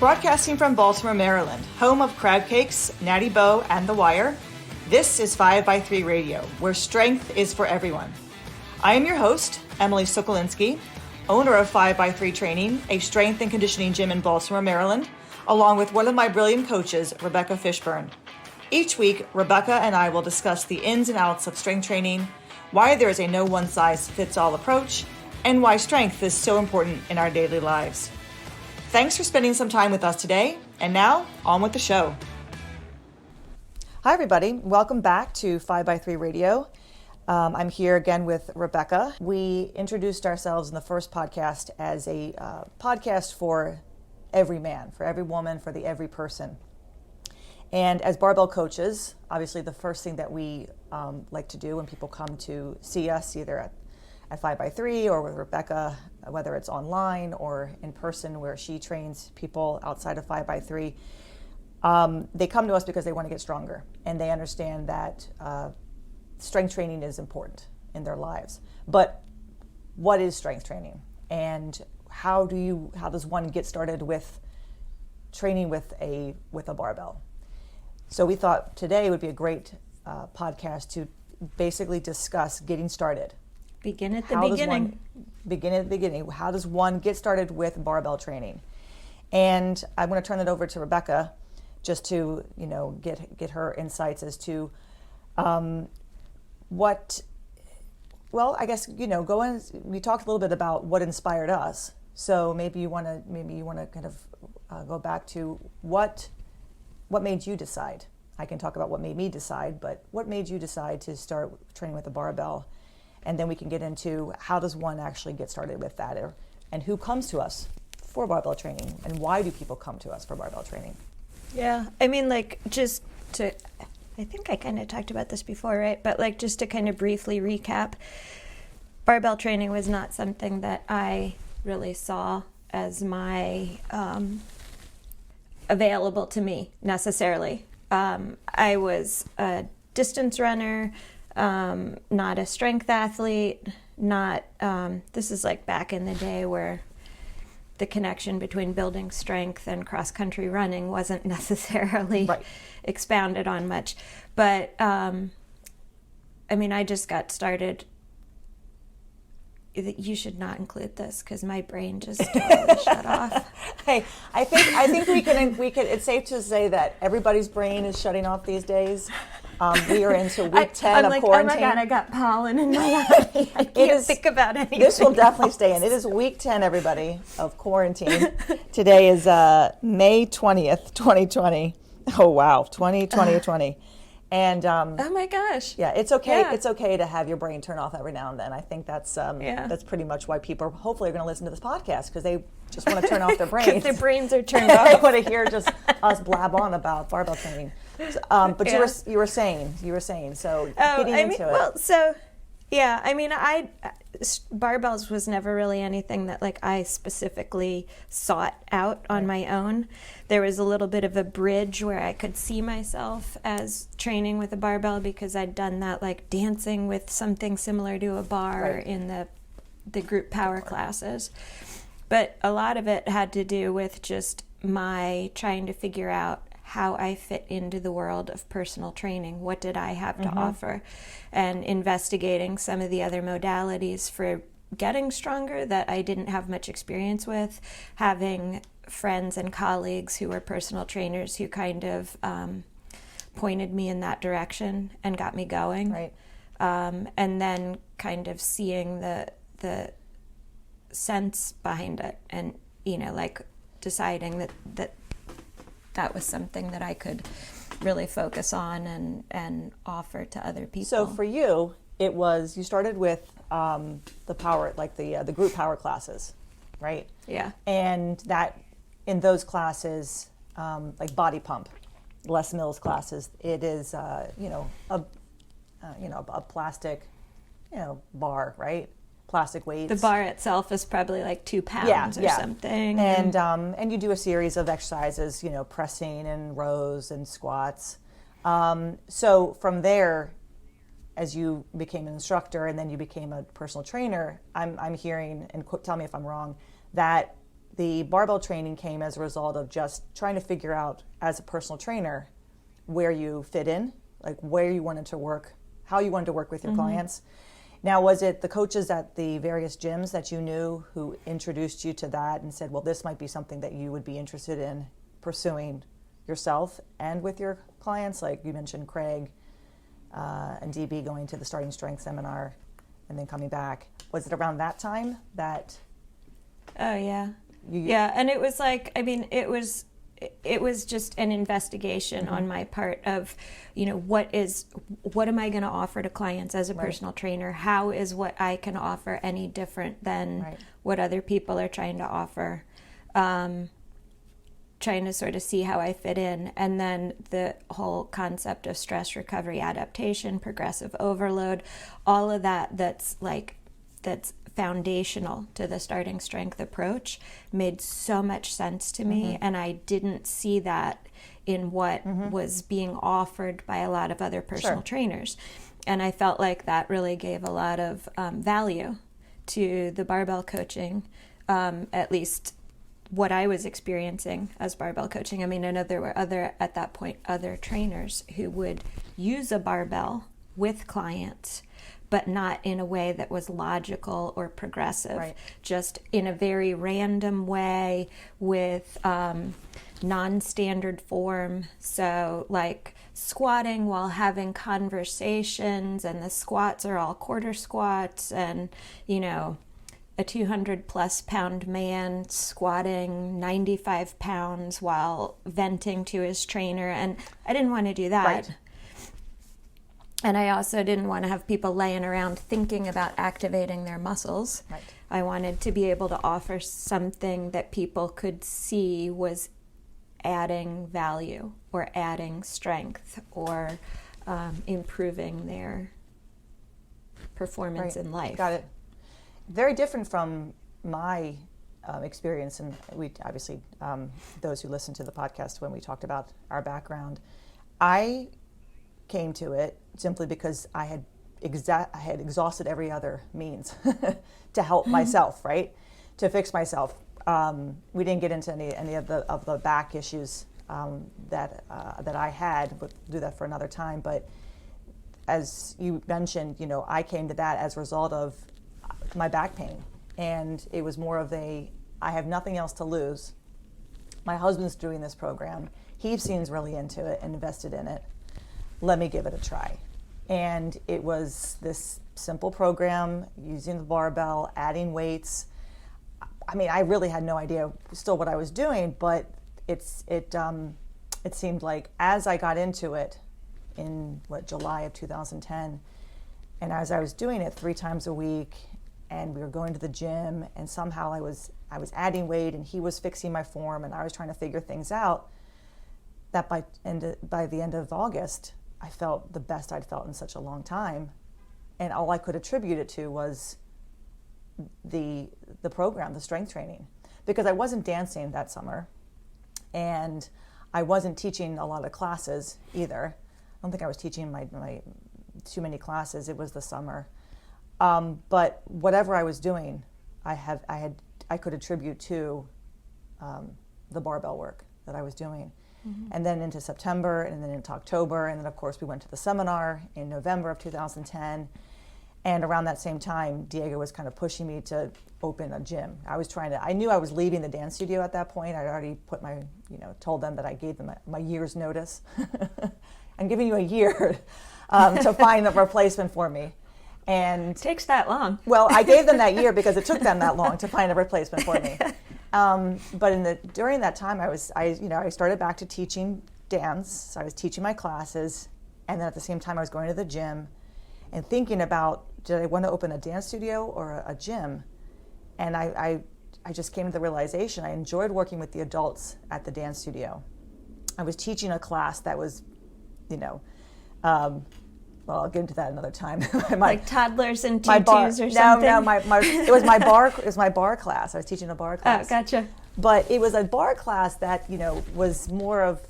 Broadcasting from Baltimore, Maryland, home of crab cakes, Natty Boh, and The Wire, this is 5x3 Radio, where strength is for everyone. I am your host, Emily Sokolinski, owner of 5x3 Training, a strength and conditioning gym in Baltimore, Maryland, along with one of my brilliant coaches, Rebecca Fishburne. Each week, Rebecca and I will discuss the ins and outs of strength training, why there is a no one-size-fits-all approach, and why strength is so important in our daily lives. Thanks for spending some time with us today, and now, on with the show. Hi everybody, welcome back to 5x3 Radio. I'm here again with Rebecca. We introduced ourselves in the first podcast as a podcast for every man, for every woman, for the every person. And as barbell coaches, obviously the first thing that we like to do when people come to see us, either at 5x3 or with Rebecca, whether it's online or in person where she trains people outside of 5x3, they come to us because they want to get stronger and they understand that strength training is important in their lives. But what is strength training, and how does one get started with training with a barbell? So we thought today would be a great podcast to basically discuss getting started. Begin at the beginning. Begin at the beginning. How does one get started with barbell training? And I'm going to turn it over to Rebecca just to, get her insights as to what. Well, I guess go in. We talked a little bit about what inspired us. So maybe you want to kind of go back to what made you decide. I can talk about what made me decide, but what made you decide to start training with a barbell? And then we can get into how does one actually get started with that, and who comes to us for barbell training, and why do people come to us for barbell training? Yeah, I mean, I think I kind of talked about this before, right? But just to kind of briefly recap, barbell training was not something that I really saw as my available to me necessarily. I was a distance runner, not a strength athlete, this is back in the day where the connection between building strength and cross-country running wasn't necessarily expounded on much. But, I just got started. You should not include this because my brain just totally shut off. Hey, I think we can. It's safe to say that everybody's brain is shutting off these days. We are into week 10 of quarantine. Oh my God, I got pollen in my eye. I can't think about anything. This will definitely stay in. It is week 10, everybody, of quarantine. Today is May 20th, 2020. Oh wow, 2020. And oh my gosh. Yeah, it's okay. Yeah. It's okay to have your brain turn off every now and then. I think that's pretty much why people hopefully are going to listen to this podcast, because they just want to turn off their brains. Because their brains are turned off. They want to hear just us blab on about barbell training. But you were saying so. Getting into it. Well, barbells was never really anything that I specifically sought out on my own. There was a little bit of a bridge where I could see myself as training with a barbell because I'd done that dancing with something similar to a bar in the group power classes. But a lot of it had to do with just my trying to figure out how I fit into the world of personal training. What did I have to offer? And investigating some of the other modalities for getting stronger that I didn't have much experience with, having friends and colleagues who were personal trainers who kind of pointed me in that direction and got me going. Right. And then kind of seeing the sense behind it and, deciding that was something that I could really focus on and offer to other people. So for you, it was, you started with the power, the group power classes, right? Yeah. And that in those classes, body pump, Les Mills classes, it is a plastic, bar, right? Plastic weights. The bar itself is probably 2 pounds or something. And you do a series of exercises, pressing and rows and squats. So from there, as you became an instructor and then you became a personal trainer, I'm hearing, and tell me if I'm wrong, that the barbell training came as a result of just trying to figure out, as a personal trainer, where you fit in, like where you wanted to work, how you wanted to work with your clients. Now, was it the coaches at the various gyms that you knew who introduced you to that and said, well, this might be something that you would be interested in pursuing yourself and with your clients? Like you mentioned Craig and DB going to the Starting Strength seminar and then coming back. Was it around that time that... Oh, yeah. Yeah, and it was like, I mean, it was just an investigation on my part of, what am I going to offer to clients as a personal trainer? How is what I can offer any different than what other people are trying to offer? Trying to sort of see how I fit in. And then the whole concept of stress recovery, adaptation, progressive overload, all of that's foundational to the Starting Strength approach made so much sense to me, and I didn't see that in what was being offered by a lot of other personal trainers. And I felt like that really gave a lot of value to the barbell coaching, at least what I was experiencing as barbell coaching. I mean, I know there were at that point, other trainers who would use a barbell with clients, but not in a way that was logical or progressive, just in a very random way with non-standard form. So like squatting while having conversations, and the squats are all quarter squats, and, a 200 plus pound man squatting 95 pounds while venting to his trainer. And I didn't want to do that. Right. And I also didn't want to have people laying around thinking about activating their muscles. Right. I wanted to be able to offer something that people could see was adding value or adding strength or improving their performance in life. Got it. Very different from my experience, and we obviously, those who listen to the podcast when we talked about our background, I came to it simply because I had exhausted every other means to help myself, right? To fix myself. We didn't get into any of the back issues that I had. We'll do that for another time. But as you mentioned, I came to that as a result of my back pain, and it was more of I have nothing else to lose. My husband's doing this program. He seems really into it and invested in it. Let me give it a try. And it was this simple program using the barbell, adding weights. I mean, I really had no idea still what I was doing, but it seemed like as I got into it in July of 2010, and as I was doing it 3 times a week, and we were going to the gym, and somehow I was adding weight, and he was fixing my form, and I was trying to figure things out, that by the end of August, I felt the best I'd felt in such a long time. And all I could attribute it to was the program, the strength training, because I wasn't dancing that summer, and I wasn't teaching a lot of classes either. I don't think I was teaching my too many classes. It was the summer. But whatever I was doing, I could attribute to the barbell work that I was doing. And then into September, and then into October, and then of course we went to the seminar in November of 2010. And around that same time, Diego was kind of pushing me to open a gym. I knew I was leaving the dance studio at that point. I'd already told them that I gave them my year's notice. I'm giving you a year to find a replacement for me. And it takes that long. Well, I gave them that year because it took them that long to find a replacement for me. But during that time, I started back to teaching dance. So I was teaching my classes, and then at the same time, I was going to the gym and thinking about, did I want to open a dance studio or a gym? And I just came to the realization I enjoyed working with the adults at the dance studio. I was teaching a class that was, well, I'll get into that another time. Like toddlers and tutus or something? No, it was my bar class. I was teaching a bar class. Oh, gotcha. But it was a bar class that, was more of,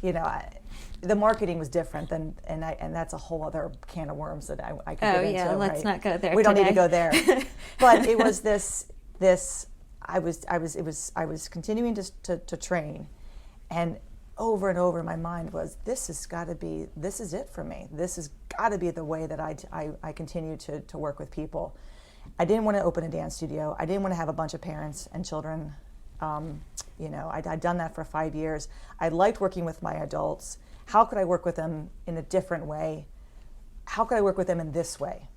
the marketing was different than, and that's a whole other can of worms that I could get into. Oh yeah, let's not go there. We don't need to go there. But it was this I was continuing to train, and over in my mind was, this is it for me. This has got to be the way that I continue to work with people. I didn't want to open a dance studio. I didn't want to have a bunch of parents and children. I'd done that for 5 years. I liked working with my adults. How could I work with them in a different way? How could I work with them in this way?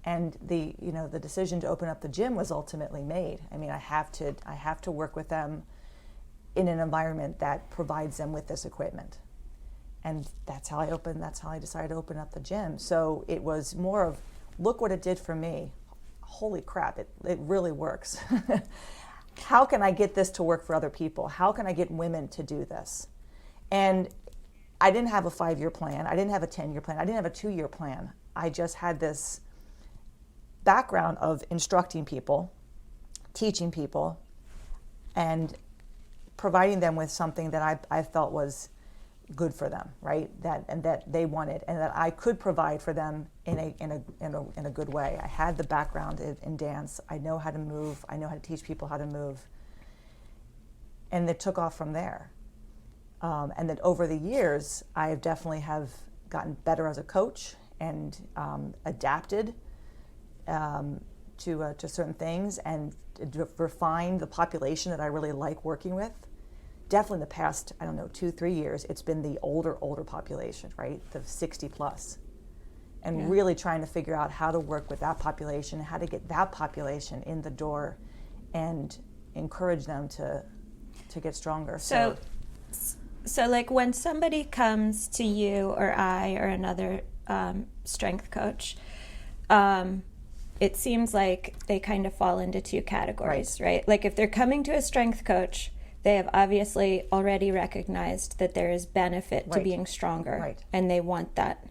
And the decision to open up the gym was ultimately made. I mean, I have to work with them in an environment that provides them with this equipment. And that's how I decided to open up the gym. So it was more of, look what it did for me. Holy crap, it really works. How can I get this to work for other people? How can I get women to do this? And I didn't have a 5-year plan. I didn't have a 10-year plan. I didn't have a 2-year plan. I just had this background of instructing people, teaching people, and providing them with something that I felt was good for them, right? That they wanted, and that I could provide for them in a good way. I had the background in dance. I know how to move. I know how to teach people how to move, and it took off from there. And that over the years, I definitely have gotten better as a coach and adapted to certain things and refined the population that I really like working with. Definitely in the past, 2-3 years, it's been the older population, right? The 60 plus. And really trying to figure out how to work with that population, how to get that population in the door and encourage them to get stronger. So like when somebody comes to you or I or another strength coach, it seems like they kind of fall into 2 categories, right? Like if they're coming to a strength coach, they have obviously already recognized that there is benefit to being stronger, and they want that.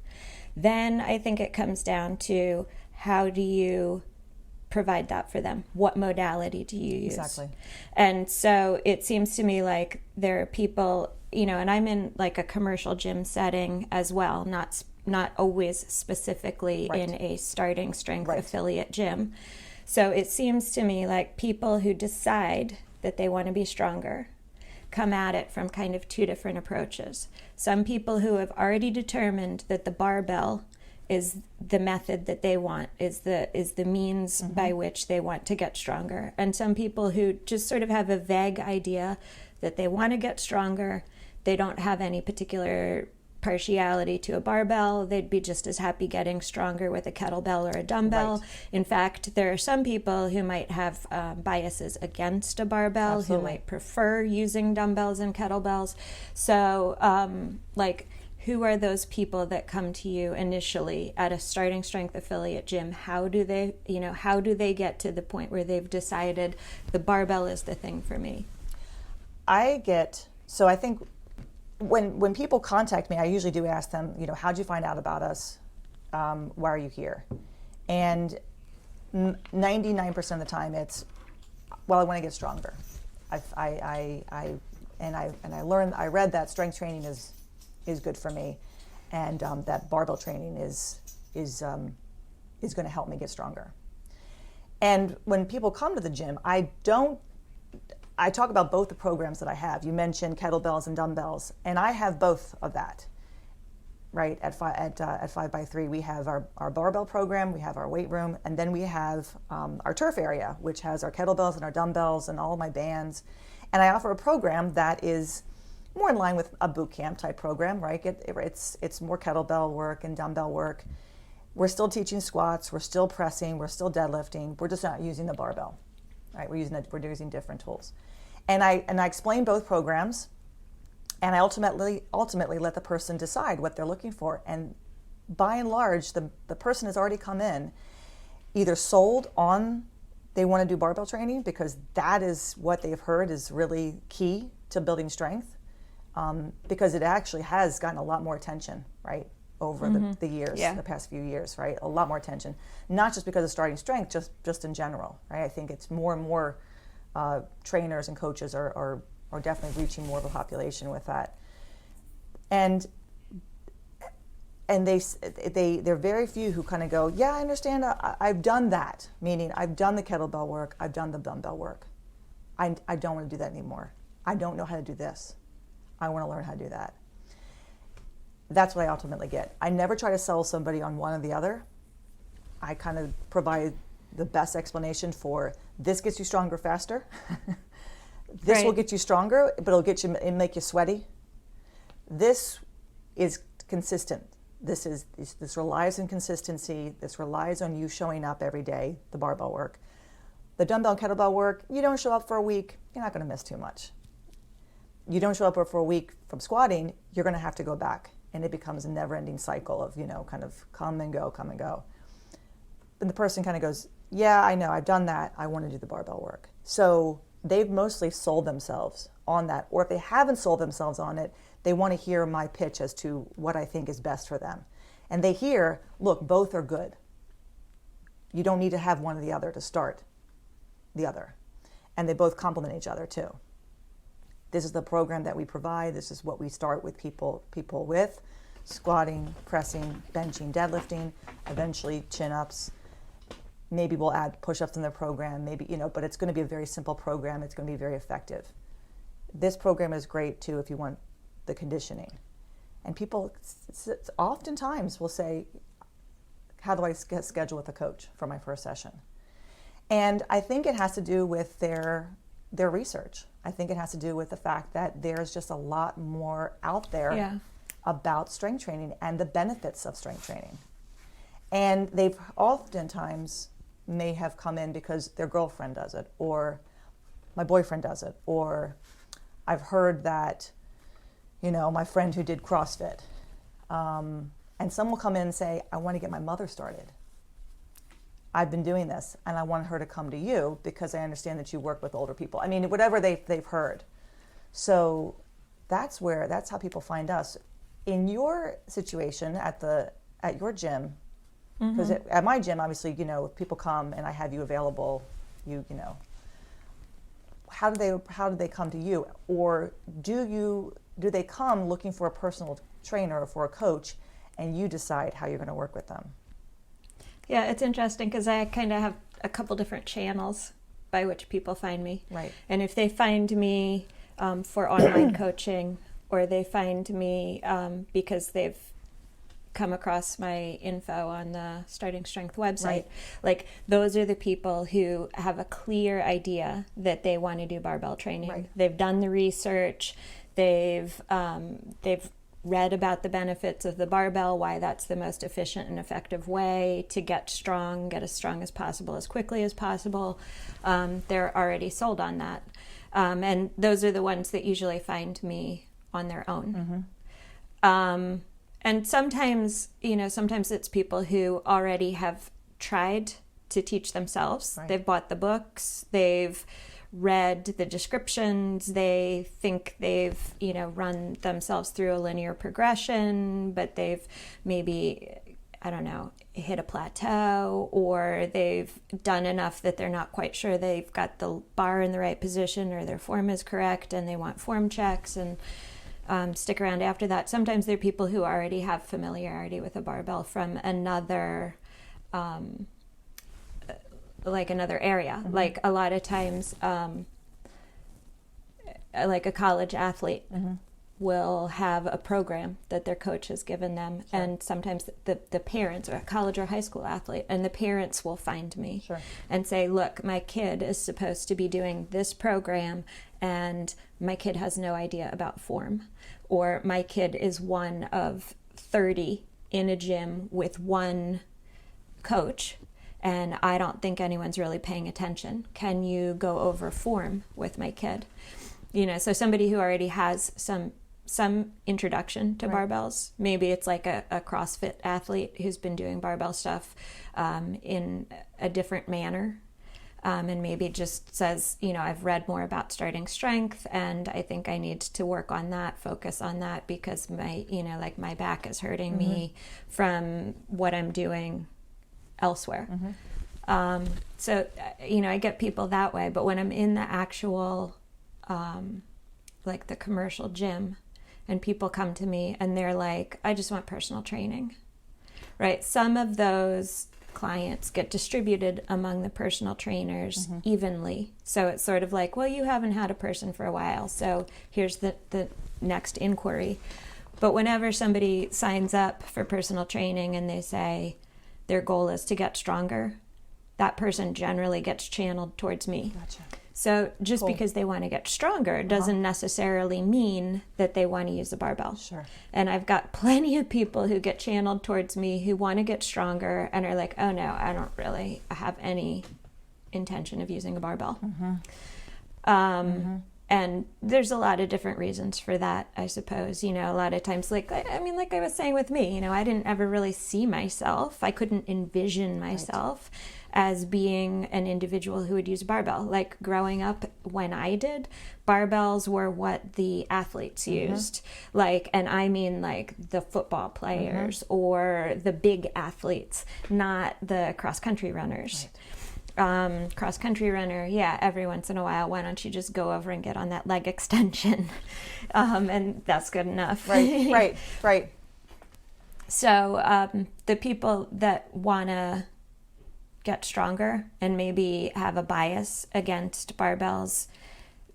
Then I think it comes down to, how do you provide that for them? What modality do you use? Exactly. And so it seems to me like there are people, and I'm in like a commercial gym setting as well, not always specifically in a starting strength affiliate gym. So it seems to me like people who decide that they want to be stronger come at it from kind of 2 different approaches. Some people who have already determined that the barbell is the method that they want, is the means by which they want to get stronger. And some people who just sort of have a vague idea that they want to get stronger. They don't have any particular partiality to a barbell. They'd be just as happy getting stronger with a kettlebell or a dumbbell. In fact, there are some people who might have biases against a barbell, who might prefer using dumbbells and kettlebells. So who are those people that come to you initially at a starting strength affiliate gym? How do they get to the point where they've decided the barbell is the thing for me? I think when people contact me, I usually do ask them, how'd you find out about us? Why are you here? And 99% of the time it's, well, I want to get stronger. I read that strength training is good for me, and that barbell training is going to help me get stronger. And when people come to the gym, I talk about both the programs that I have. You mentioned kettlebells and dumbbells, and I have both of that. Right at 5x3, we have our barbell program, we have our weight room, and then we have our turf area, which has our kettlebells and our dumbbells and all of my bands. And I offer a program that is more in line with a boot camp type program, right? It's more kettlebell work and dumbbell work. We're still teaching squats, we're still pressing, we're still deadlifting. We're just not using the barbell, right? We're using different tools. And I explain both programs, and I ultimately let the person decide what they're looking for. And by and large, the person has already come in either sold on they want to do barbell training because that is what they've heard is really key to building strength, because it actually has gotten a lot more attention, right, over the years, the past few years, right? A lot more attention, not just because of starting strength, just in general, right? I think it's more and more trainers and coaches are definitely reaching more of a population with that, and they're very few who kind of go, yeah, I understand, I've done that, meaning I've done the kettlebell work, I've done the dumbbell work, I don't want to do that anymore. I don't know how to do this. I want to learn how to do that. That's what I ultimately get. I never try to sell somebody on one or the other. I kind of provide the best explanation for this gets you stronger faster. This will get you stronger, but it'll make you sweaty. This is consistent. This relies on consistency. This relies on you showing up every day, the barbell work. The dumbbell and kettlebell work, you don't show up for a week, you're not going to miss too much. You don't show up for a week from squatting, you're going to have to go back. And it becomes a never-ending cycle of, kind of come and go. And the person kind of goes, yeah, I know, I've done that. I want to do the barbell work. So they've mostly sold themselves on that. Or if they haven't sold themselves on it, they want to hear my pitch as to what I think is best for them. And they hear, look, both are good. You don't need to have one or the other to start the other. And they both complement each other too. This is the program that we provide. This is what we start with people with. Squatting, pressing, benching, deadlifting, eventually chin-ups. Maybe we'll add push-ups in the program, but it's going to be a very simple program. It's going to be very effective. This program is great too if you want the conditioning. And people oftentimes will say, how do I schedule with a coach for my first session? And I think it has to do with their research. I think it has to do with the fact that there's just a lot more out there about strength training and the benefits of strength training. And they've oftentimes may have come in because their girlfriend does it, or my boyfriend does it, or I've heard that, my friend who did CrossFit. And some will come in and say, I want to get my mother started. I've been doing this and I want her to come to you because I understand that you work with older people. I mean, whatever they've heard. So that's how people find us. In your situation at your gym, because at my gym, obviously, if people come and I have you available, how do they come to you? Or do they come looking for a personal trainer or for a coach and you decide how you're going to work with them? Yeah, it's interesting because I kind of have a couple different channels by which people find me. Right. And if they find me for online coaching, or they find me because they've come across my info on the Starting Strength website, like those are the people who have a clear idea that they want to do barbell training. Right. They've done the research. They've read about the benefits of the barbell, why that's the most efficient and effective way to get as strong as possible, as quickly as possible. They're already sold on that. And those are the ones that usually find me on their own. And sometimes it's people who already have tried to teach themselves. Right. They've bought the books, they've read the descriptions, they think they've run themselves through a linear progression, but they've maybe hit a plateau, or they've done enough that they're not quite sure they've got the bar in the right position or their form is correct, and they want form checks and stick around after that. Sometimes they're people who already have familiarity with a barbell from another another area. Like a lot of times, like a college athlete will have a program that their coach has given them. Sure. And sometimes the parents, or a college or high school athlete, and the parents will find me and say, look, my kid is supposed to be doing this program and my kid has no idea about form. Or my kid is one of 30 in a gym with one coach, and I don't think anyone's really paying attention. Can you go over form with my kid? So somebody who already has some introduction to barbells. Maybe it's like a CrossFit athlete who's been doing barbell stuff in a different manner, and maybe just says, I've read more about starting strength, and I think I need to work on that, focus on that, because my my back is hurting me from what I'm doing elsewhere. So I get people that way. But when I'm in the actual the commercial gym, and people come to me and they're like, I just want personal training, right? Some of those clients get distributed among the personal trainers evenly. So it's sort of like, well, you haven't had a person for a while, so here's the next inquiry. But whenever somebody signs up for personal training and they say their goal is to get stronger, that person generally gets channeled towards me. Gotcha. So just because they want to get stronger doesn't necessarily mean that they want to use a barbell. Sure. And I've got plenty of people who get channeled towards me who want to get stronger and are like, oh no, I don't really have any intention of using a barbell. And there's a lot of different reasons for that, I suppose. You know, a lot of times, like I was saying with me, you know, I didn't ever really see myself. I couldn't envision myself as being an individual who would use a barbell. Like growing up when I did, barbells were what the athletes used. Like, and I mean like the football players or the big athletes, not the cross-country runners. Cross-country runner, every once in a while, why don't you just go over and get on that leg extension? And that's good enough. Right. So the people that want to get stronger and maybe have a bias against barbells,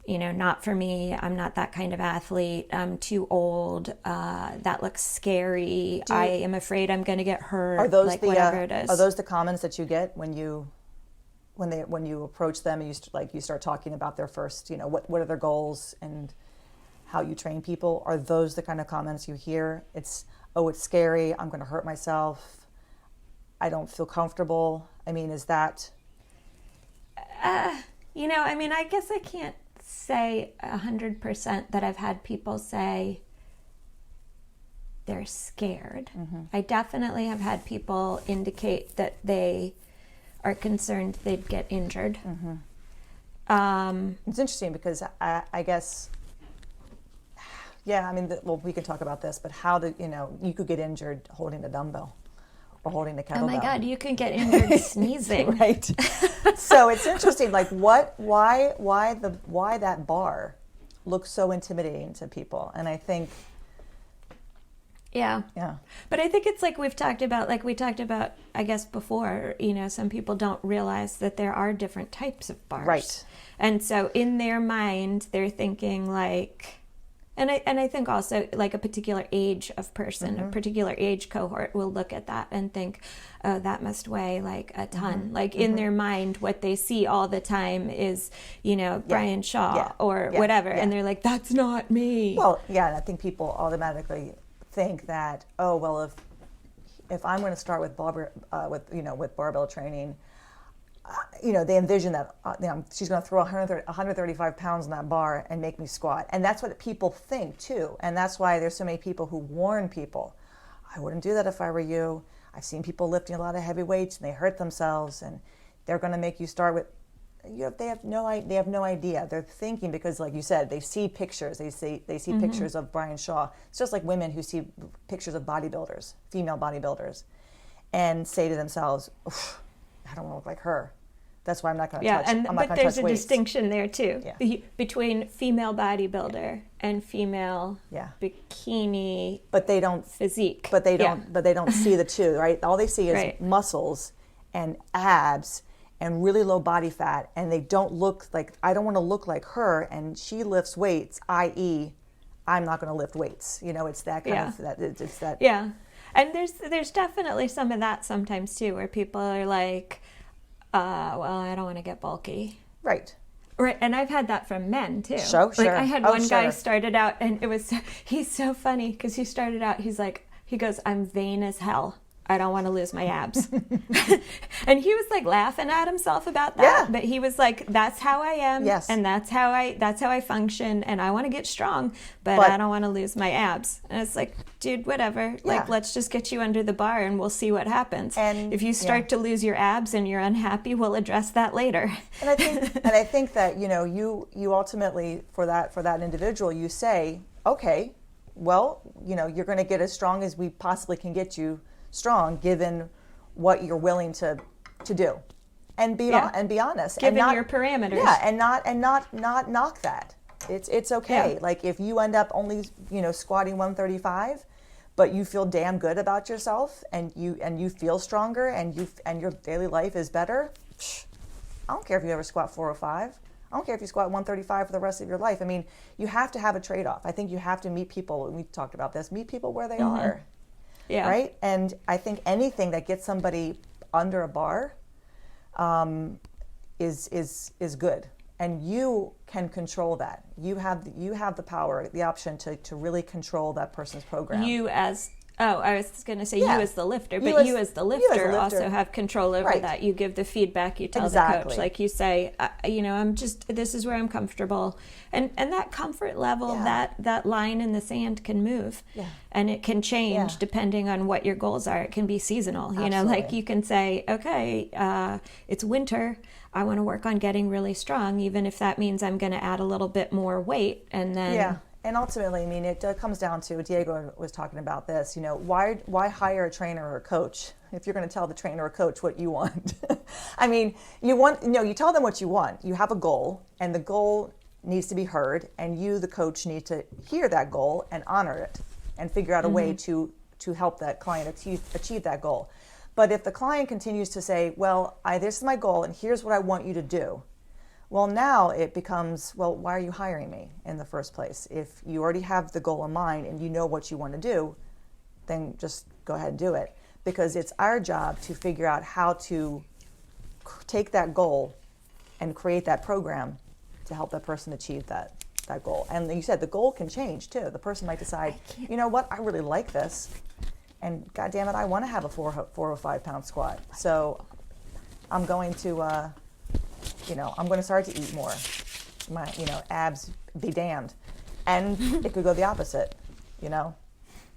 you know, not for me, I'm not that kind of athlete, I'm too old, that looks scary, I am afraid I'm going to get hurt, whatever it is. Are those the comments that you get when you approach them and you start talking about their first, you know, what are their goals and how you train people? Are those the kind of comments you hear? It's scary, I'm going to hurt myself, I don't feel comfortable. I mean, is that? You know, I mean, I guess I can't say 100% that I've had people say they're scared. I definitely have had people indicate that they are concerned they'd get injured. It's interesting because I guess, I mean, we can talk about this, but how you could get injured holding a dumbbell or holding a kettlebell. Oh my God, you can get injured sneezing. Right. So it's interesting, like why that bar looks so intimidating to people. And I think, Yeah. But I think it's like we talked about, I guess before, you know, some people don't realize that there are different types of bars. Right. And so in their mind, they're thinking like, and I think also like a particular age of person, a particular age cohort will look at that and think, oh, that must weigh like a ton. Like in their mind, what they see all the time is, you know, Brian Shaw or whatever. And they're like, that's not me. Well, and I think people automatically think that, oh, well, if I'm going to start with barbell training, you know, they envision that she's going to throw 135 pounds on that bar and make me squat, and that's what people think too. And that's why there's so many people who warn people, I wouldn't do that if I were you. I've seen people lifting a lot of heavy weights and they hurt themselves, and they're going to make you start with. They have no idea. They're thinking because, like you said, they see pictures. They see pictures of Brian Shaw. It's just like women who see pictures of bodybuilders, female bodybuilders, and say to themselves, "I don't want to look like her. That's why I'm not going to touch. But there's a distinction there too between female bodybuilder and female bikini. But they don't physique. But they don't. But they don't see the two, right? All they see is muscles and abs and really low body fat, and they don't look like, I don't want to look like her, and she lifts weights, i.e., I'm not going to lift weights. You know, it's that kind of, it's that. Yeah. And there's definitely some of that sometimes too, where people are like, well, I don't want to get bulky. Right. Right, and I've had that from men too. Sure. Like I had one guy started out, and he's so funny because he started out, he goes, I'm vain as hell. I don't want to lose my abs. And he was like laughing at himself about that. But he was like, that's how I am. Yes. And that's how I function. And I want to get strong, but I don't want to lose my abs. And it's like, dude, whatever. Like, let's just get you under the bar and we'll see what happens. And if you start to lose your abs and you're unhappy, we'll address that later. And I think that, you know, you ultimately for that individual, you say, okay, well, you know, you're going to get as strong as we possibly can get you strong, given what you're willing to do, and be honest, given and not, your parameters, and not knock that. It's okay. Like if you end up only, you know, squatting 135, but you feel damn good about yourself, and you feel stronger, and your daily life is better. I don't care if you ever squat 405. I don't care if you squat 135 for the rest of your life. I mean, you have to have a trade-off. I think you have to meet people, and we talked about this, meet people where they are. Yeah. Right? And I think anything that gets somebody under a bar is good. And you can control that. You have the power, the option to really control that person's program. I was going to say you as the lifter, but you as the you as lifter a also have control over Right. that. You give the feedback, you tell the coach, like you say, this is where I'm comfortable. And that comfort level, that line in the sand can move. Yeah. And it can change depending on what your goals are. It can be seasonal. You know, like you can say, okay, it's winter. I want to work on getting really strong, even if that means I'm going to add a little bit more weight. And then... Yeah. And ultimately, I mean, it comes down to, Diego was talking about this, you know, why hire a trainer or a coach if you're going to tell the trainer or coach what you want? I mean, you tell them what you want. You have a goal, and the goal needs to be heard, and you, the coach, need to hear that goal and honor it and figure out a way to help that client achieve that goal. But if the client continues to say, well, this is my goal, and here's what I want you to do, well, now it becomes, well, why are you hiring me in the first place? If you already have the goal in mind and you know what you want to do, then just go ahead and do it. Because it's our job to figure out how to take that goal and create that program to help that person achieve that goal. And you said the goal can change too. The person might decide, you know what, I really like this, and God damn it, I want to have a 405 pound squat. So I'm going to... I'm going to start to eat more. My, abs be damned. And it could go the opposite,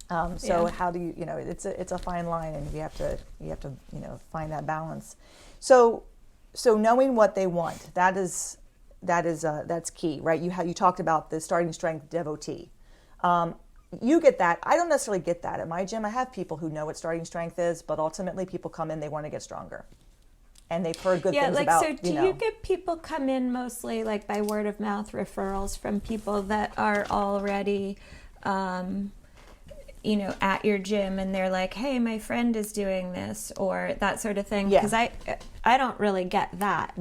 how do you, it's a fine line, and you have to find that balance. So knowing what they want, that's key, right? You talked about the starting strength devotee. You get that. I don't necessarily get that at my gym. I have people who know what starting strength is, but ultimately people come in, they want to get stronger. And they've heard good things about, so do you get people come in mostly like by word of mouth referrals from people that are already, at your gym, and they're like, hey, my friend is doing this, or that sort of thing? Because I don't really get that.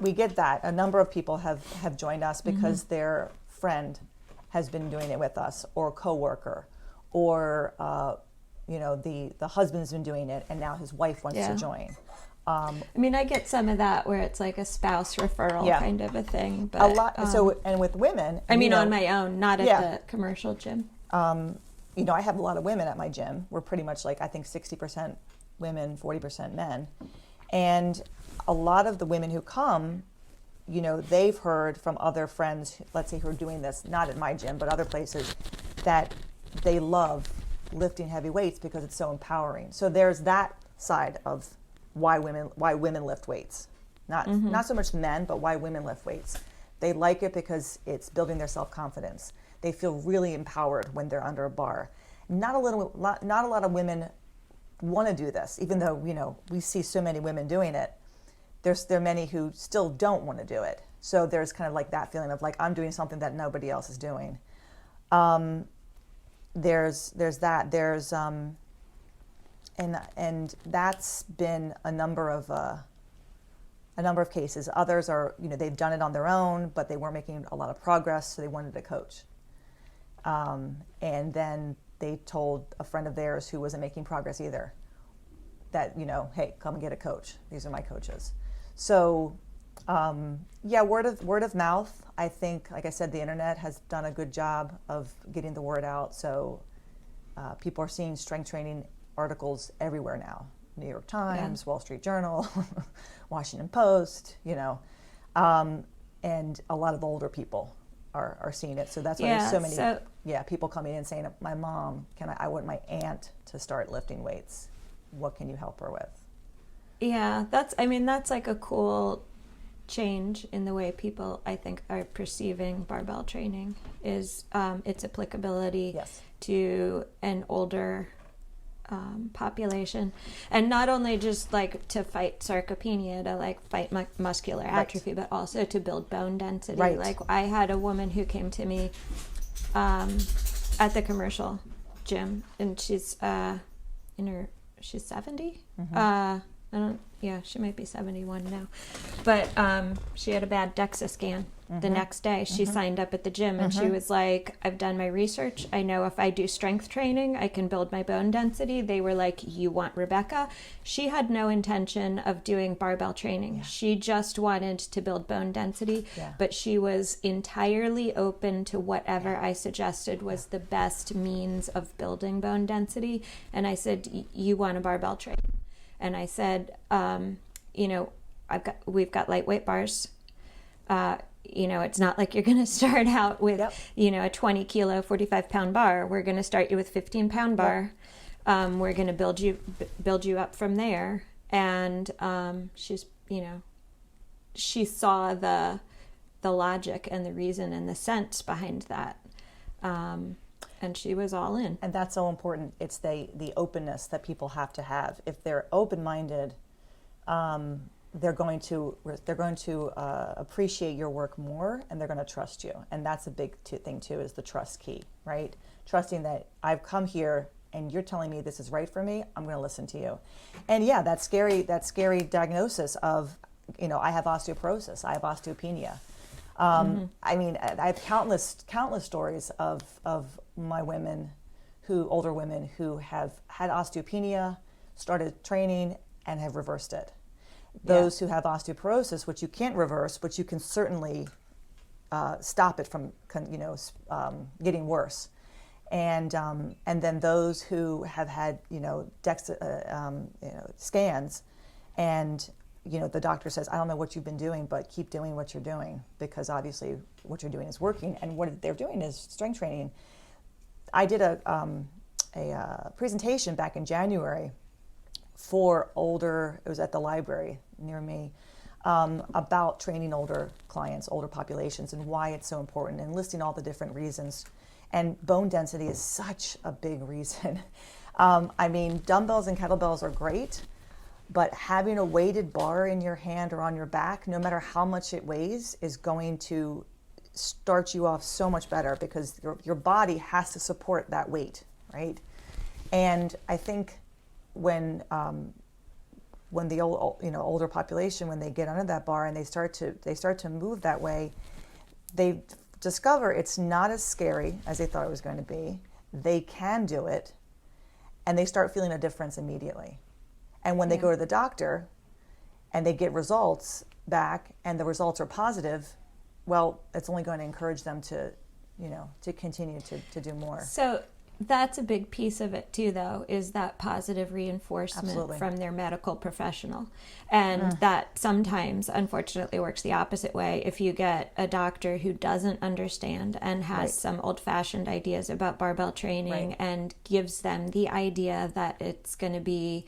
We get that. A number of people have joined us because their friend has been doing it with us, or a coworker, or, the husband's been doing it, and now his wife wants to join. I get some of that where it's like a spouse referral kind of a thing, but a lot. And with women, on my own, not at the commercial gym. I have a lot of women at my gym. We're pretty much like, I think 60% women, 40% men, and a lot of the women who come, they've heard from other friends, let's say, who are doing this, not at my gym, but other places, that they love lifting heavy weights because it's so empowering. So there's that side of why women lift weights, not so much men, but why women lift weights. They like it because it's building their self-confidence. They feel really empowered when they're under a bar. Not a lot of women want to do this, even though we see so many women doing it. There are many who still don't want to do it. So there's kind of like that feeling of like, I'm doing something that nobody else is doing. There's that. There's and that's been a number of cases. Others are, they've done it on their own, but they weren't making a lot of progress, so they wanted a coach. And then they told a friend of theirs who wasn't making progress either that, hey, come and get a coach. These are my coaches. So, word of mouth. I think, like I said, the internet has done a good job of getting the word out. So people are seeing strength training articles everywhere now. New York Times, Wall Street Journal, Washington Post, and a lot of older people are seeing it. So that's why there's so many people coming in saying, my mom, I want my aunt to start lifting weights. What can you help her with? Yeah, that's like a cool change in the way people, I think, are perceiving barbell training, is its applicability to an older population, and not only just like to fight sarcopenia, to like fight muscular atrophy, but also to build bone density. Like I had a woman who came to me at the commercial gym, and she's she's 70. She might be 71 now, but she had a bad DEXA scan. The next day she signed up at the gym, and she was like, I've done my research. I know if I do strength training, I can build my bone density. They were like, you want Rebecca? She had no intention of doing barbell training. Yeah. She just wanted to build bone density, but she was entirely open to whatever I suggested was the best means of building bone density. And I said, you want a barbell train? And I said, we've got lightweight bars. It's not like you're going to start out with, a 20 kilo, 45 pound bar. We're going to start you with 15 pound bar. We're going to build you up from there. And she saw the logic and the reason and the sense behind that. And she was all in. And that's so important. It's the openness that people have to have. If they're open-minded, they're going to appreciate your work more, and they're going to trust you. And that's a big thing too, is the trust key, right? Trusting that I've come here and you're telling me this is right for me, I'm going to listen to you. And yeah, that scary diagnosis of, I have osteoporosis, I have osteopenia. I mean, I have countless stories of my older women who have had osteopenia, started training, and have reversed it. Those who have osteoporosis, which you can't reverse, but you can certainly stop it from, getting worse. And then those who have had, scans, and the doctor says, I don't know what you've been doing, but keep doing what you're doing, because obviously what you're doing is working, and what they're doing is strength training. I did a presentation back in January for it was at the library near me, about training older clients, older populations, and why it's so important, and listing all the different reasons. And bone density is such a big reason. Dumbbells and kettlebells are great, but having a weighted bar in your hand or on your back, no matter how much it weighs, is going to start you off so much better, because your body has to support that weight, right? And I think when the older population, when they get under that bar and they start to move that way, they discover it's not as scary as they thought it was going to be. They can do it, and they start feeling a difference immediately. And when they go to the doctor and they get results back and the results are positive, well, it's only going to encourage them to continue to do more. So that's a big piece of it too, though, is that positive reinforcement from their medical professional. And that sometimes, unfortunately, works the opposite way. If you get a doctor who doesn't understand and has some old-fashioned ideas about barbell training and gives them the idea that it's going to be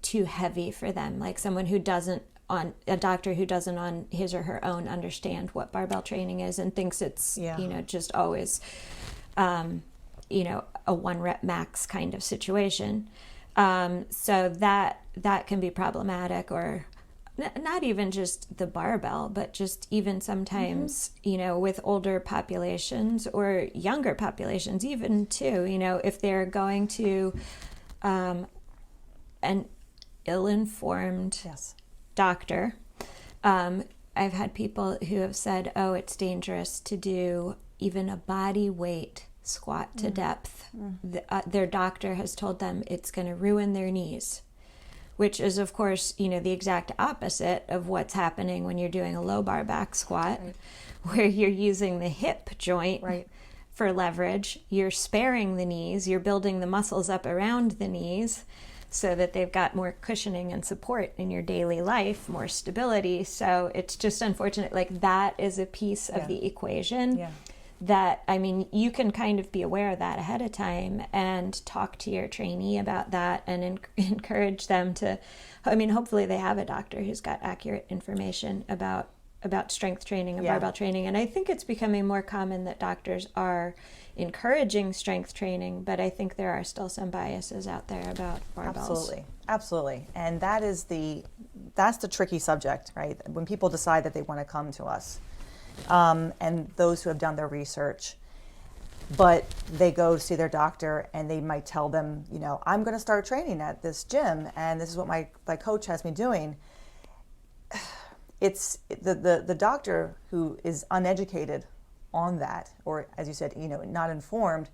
too heavy for them, like someone who doesn't, a doctor who doesn't on his or her own understand what barbell training is, and thinks it's just always a 1 rep max kind of situation. So that can be problematic, or not even just the barbell, but just even sometimes, with older populations or younger populations even too, if they're going to an ill-informed doctor. I've had people who have said, oh, it's dangerous to do even a body weight squat to depth. Their doctor has told them it's going to ruin their knees, which is, of course, the exact opposite of what's happening when you're doing a low bar back squat, where you're using the hip joint for leverage. You're sparing the knees. You're building the muscles up around the knees so that they've got more cushioning and support in your daily life, more stability. So it's just unfortunate. Like, that is a piece of the equation that, you can kind of be aware of that ahead of time and talk to your trainee about that and encourage them to, hopefully they have a doctor who's got accurate information about strength training and barbell training. And I think it's becoming more common that doctors are encouraging strength training, but I think there are still some biases out there about barbells. Absolutely. And that's the tricky subject, right? When people decide that they want to come to us, and those who have done their research, but they go see their doctor and they might tell them, I'm going to start training at this gym and this is what my coach has me doing. It's the doctor who is uneducated on that, or as you said, not informed,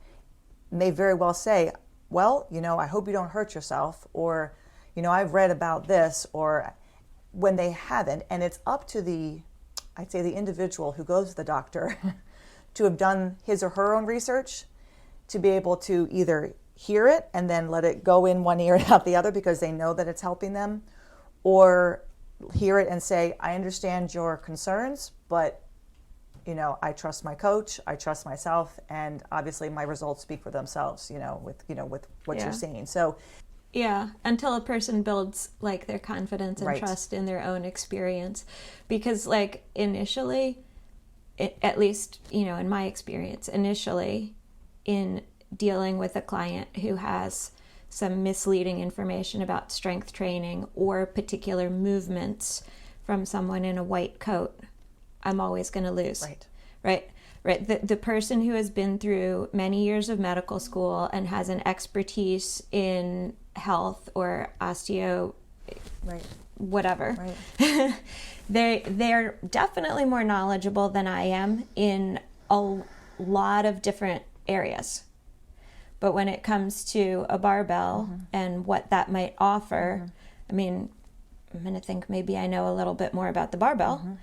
may very well say, well, I hope you don't hurt yourself, or, I've read about this, or when they haven't. And it's up to the individual who goes to the doctor to have done his or her own research, to be able to either hear it and then let it go in one ear and out the other because they know that it's helping them, or hear it and say, I understand your concerns, but I trust my coach, I trust myself, and obviously my results speak for themselves, with what you're seeing. So yeah, until a person builds like their confidence and right. trust in their own experience. Because like initially, at least, in my experience, initially in dealing with a client who has some misleading information about strength training or particular movements from someone in a white coat, I'm always going to lose. Right. The person who has been through many years of medical school and has an expertise in health or osteo, whatever, they're definitely more knowledgeable than I am in a lot of different areas. But when it comes to a barbell and what that might offer, I mean, I'm going to think maybe I know a little bit more about the barbell.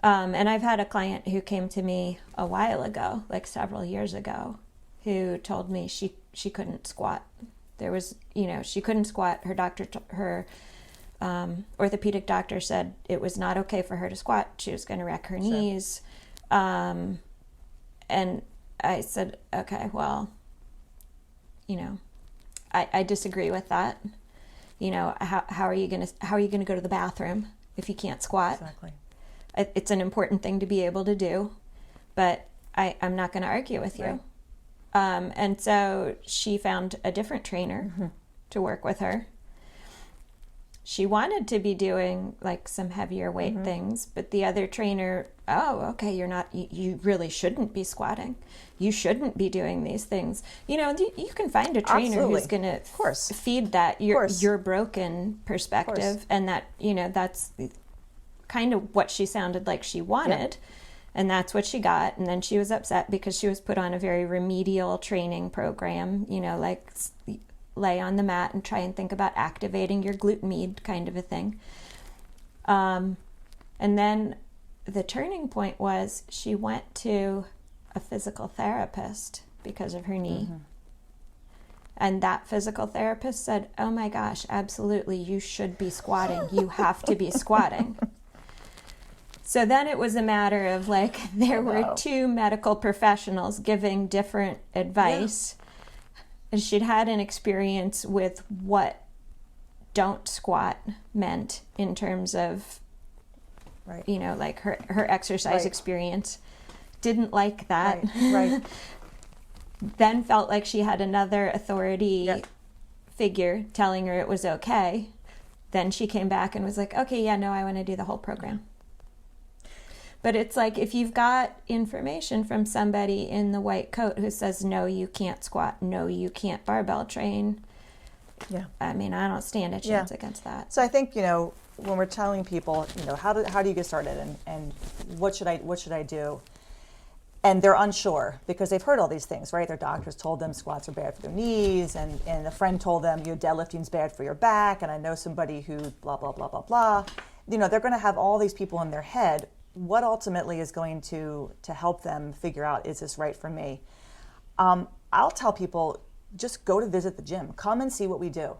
And I've had a client who came to me a while ago, like several years ago, who told me she couldn't squat. There was, she couldn't squat. Her orthopedic doctor said it was not okay for her to squat. She was going to wreck her knees. And I said, okay, well, I disagree with that. How are you going to go to the bathroom if you can't squat? Exactly. It's an important thing to be able to do, but I'm not going to argue with you. And so she found a different trainer to work with her. She wanted to be doing like some heavier weight things, but the other trainer, okay, you really shouldn't be squatting. You shouldn't be doing these things. You can find a trainer who's going to feed that your broken perspective, and that, that's kind of what she sounded like she wanted. And that's what she got. And then she was upset because she was put on a very remedial training program, like lay on the mat and try and think about activating your glute med kind of a thing. And then the turning point was she went to a physical therapist because of her knee. And that physical therapist said, oh my gosh, absolutely, you should be squatting. You have to be squatting. So then it was a matter of like, there were two medical professionals giving different advice. And she'd had an experience with what don't squat meant in terms of, like her exercise experience. Didn't like that. Then felt like she had another authority figure telling her it was okay. Then she came back and was like, okay, I want to do the whole program. But it's like, if you've got information from somebody in the white coat who says, no, you can't squat, no, you can't barbell train. I mean, I don't stand a chance against that. So I think, when we're telling people, how do you get started and what should I do? And they're unsure because they've heard all these things, right? Their doctors told them squats are bad for their knees, and a friend told them deadlifting's bad for your back, and I know somebody who blah, blah, blah, blah, blah. They're going to have all these people in their head. What ultimately is going to help them figure out, is this right for me? I'll tell people, just go to visit the gym. Come and see what we do.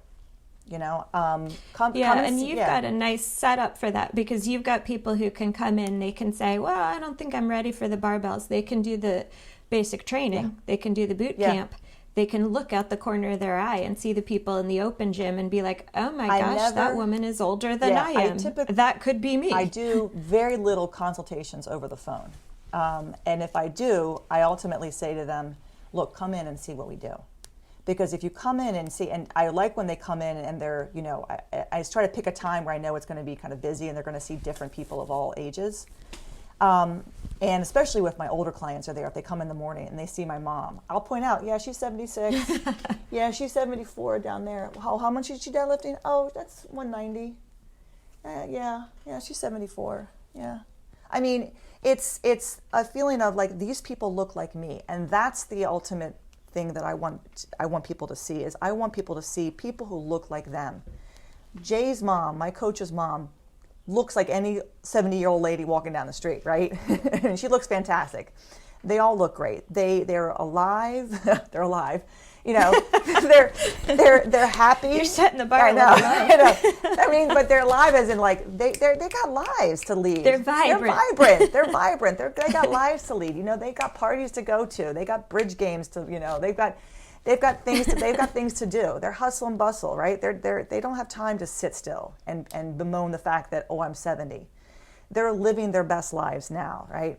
Come and you've got a nice setup for that, because you've got people who can come in, they can say, well, I don't think I'm ready for the barbells. They can do the basic training. They can do the boot camp. They can look out the corner of their eye and see the people in the open gym and be like, oh my gosh, that woman is older than I am. That could be me. I do very little consultations over the phone. And if I do, I ultimately say to them, look, come in and see what we do. Because if you come in and see, and I like when they come in and they're, I try to pick a time where I know it's going to be kind of busy and they're going to see different people of all ages. And especially with my older clients are there, if they come in the morning and they see my mom, I'll point out, yeah, she's 76. Yeah, she's 74 down there. How much is she deadlifting? Oh, that's 190. Yeah, she's 74. Yeah. I mean, it's a feeling of like, these people look like me. And that's the ultimate thing that I want people to see, is I want people to see people who look like them. Jay's mom, my coach's mom, looks like any 70-year-old lady walking down the street, right? And she looks fantastic. They all look great. They're alive. They're alive. You know, they're happy. You're setting the bar. I know. I mean, but they're alive as in like they got lives to lead. They're vibrant. They're vibrant. They got lives to lead. You know, they got parties to go to. They got bridge games to. You know, they've got things to do. They're hustle and bustle, right? They don't have time to sit still and bemoan the fact that, oh, I'm 70. They're living their best lives now, right?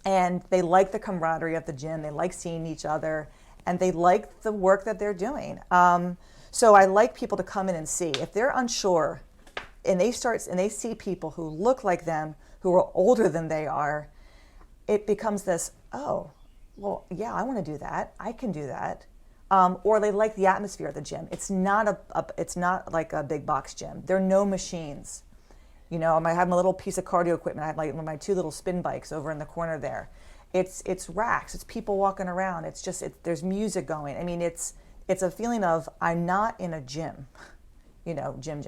And they like the camaraderie of the gym. They like seeing each other, and they like the work that they're doing. So I like people to come in and see. If they're unsure, and they see people who look like them, who are older than they are, it becomes this, oh, well, yeah, I want to do that. I can do that. Or they like the atmosphere of the gym. It's not it's not like a big box gym. There are no machines. You know, I have my little piece of cardio equipment. I have my 2 little spin bikes over in the corner there. It's racks. It's people walking around. It's just there's music going. I mean, it's a feeling of, I'm not in a gym, you know, gym.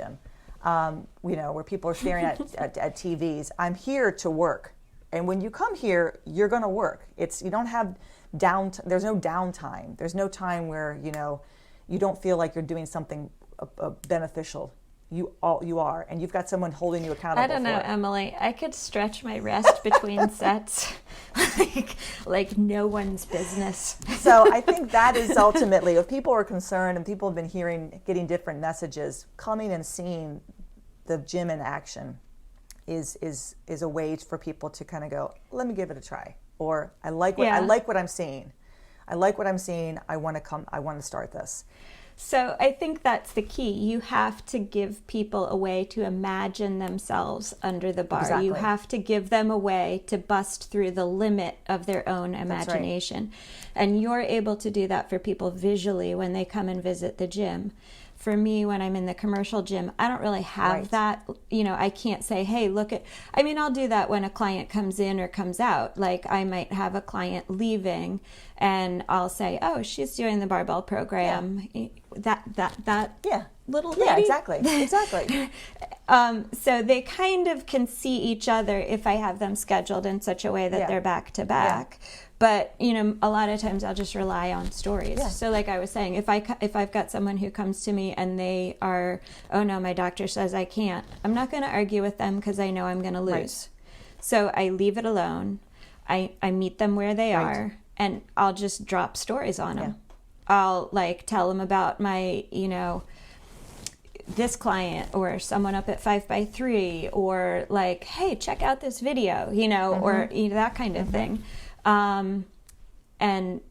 You know, where people are staring at TVs. I'm here to work. And when you come here, you're going to work. You don't have there's no downtime. There's no time where, you know, you don't feel like you're doing something beneficial. You are, and you've got someone holding you accountable. I don't know, Emily. I could stretch my rest between sets like no one's business. So I think that is ultimately, if people are concerned and people have been getting different messages, coming and seeing the gym in action is a way for people to kind of go, let me give it a try. Or I like what I'm seeing. I like what I'm seeing. I want to start this. So I think that's the key. You have to give people a way to imagine themselves under the bar. Exactly. You have to give them a way to bust through the limit of their own imagination. Right. And you're able to do that for people visually when they come and visit the gym. For me, when I'm in the commercial gym, I don't really have that. You know, I can't say, hey, I'll do that when a client comes in or comes out. Like, I might have a client leaving and I'll say, oh, she's doing the Barbell program. Yeah. That little lady. Yeah, exactly. So they kind of can see each other if I have them scheduled in such a way that they're back to back. Yeah. But, you know, a lot of times I'll just rely on stories. Yeah. So like I was saying, if I've got someone who comes to me and they are, oh no, my doctor says I can't, I'm not going to argue with them because I know I'm going to lose. Right. So I leave it alone. I meet them where they are, and I'll just drop stories on them. I'll like tell them about my, you know, this client or someone up at 5x3, or like, hey, check out this video, you know, or you know, that kind of thing. And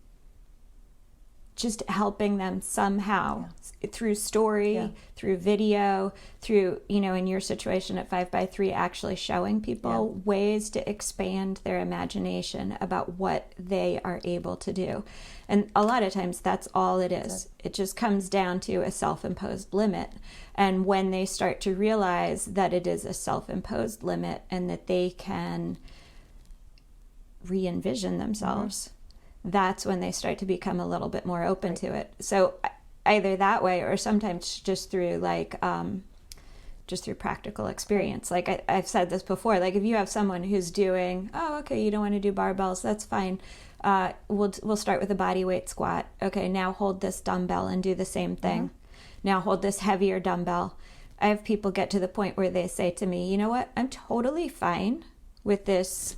just helping them somehow through story, through video, through, you know, in your situation at 5x3, actually showing people ways to expand their imagination about what they are able to do. And a lot of times that's all it is. It just comes down to a self-imposed limit. And when they start to realize that it is a self-imposed limit and that they can re-envision themselves, that's when they start to become a little bit more open to it. So either that way, or sometimes just through practical experience. Like I've said this before, like if you have someone who's doing, oh, okay, you don't want to do barbells, that's fine. We'll start with a body weight squat. Okay, now hold this dumbbell and do the same thing. Now hold this heavier dumbbell. I have people get to the point where they say to me, you know what, I'm totally fine with this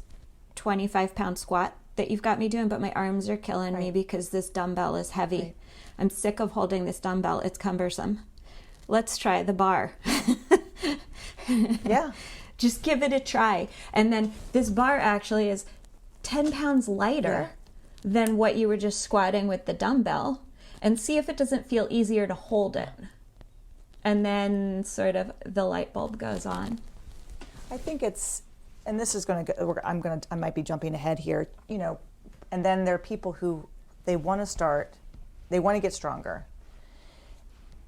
25-pound squat that you've got me doing, but my arms are killing me because this dumbbell is heavy. I'm sick of holding this dumbbell. It's cumbersome. Let's try the bar. Just give it a try. And then this bar actually is 10 pounds lighter than what you were just squatting with the dumbbell, and see if it doesn't feel easier to hold it. And then sort of the light bulb goes on. I think it's and this is going to, I might be jumping ahead here, and then there are people who they want to get stronger,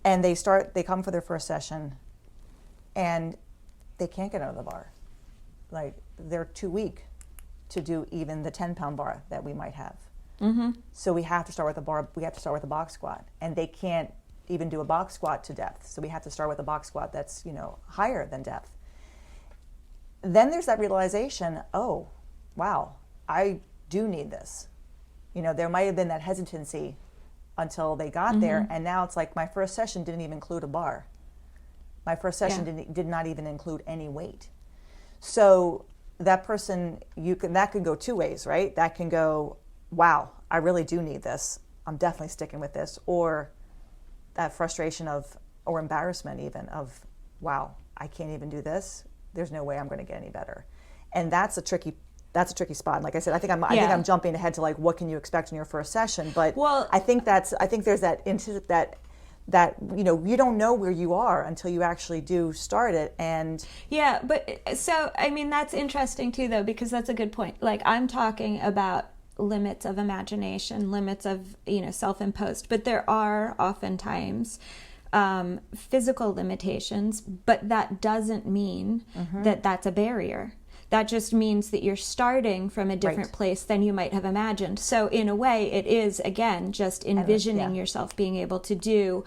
and they come for their first session, and they can't get out of the bar. Like, they're too weak to do even the 10-pound bar that we might have. Mm-hmm. So we have to start with a box squat, and they can't even do a box squat to depth. So we have to start with a box squat that's, higher than depth. Then there's that realization, oh, wow, I do need this. There might have been that hesitancy until they got there, and now it's like my first session didn't even include a bar. My first session did not even include any weight. So that person, that could go two ways, right? That can go, wow, I really do need this. I'm definitely sticking with this. Or that frustration or embarrassment even of, wow, I can't even do this. There's no way I'm going to get any better. And that's a tricky spot. And like I said, I think I'm jumping ahead to like, what can you expect in your first session? But I think there's that you don't know where you are until you actually do start it. And but so I mean, that's interesting too, though, because that's a good point. Like, I'm talking about limits of imagination, limits of self-imposed, but there are oftentimes physical limitations, but that doesn't mean that that's a barrier. That just means that you're starting from a different place than you might have imagined. So in a way, it is, again, just envisioning yourself being able to do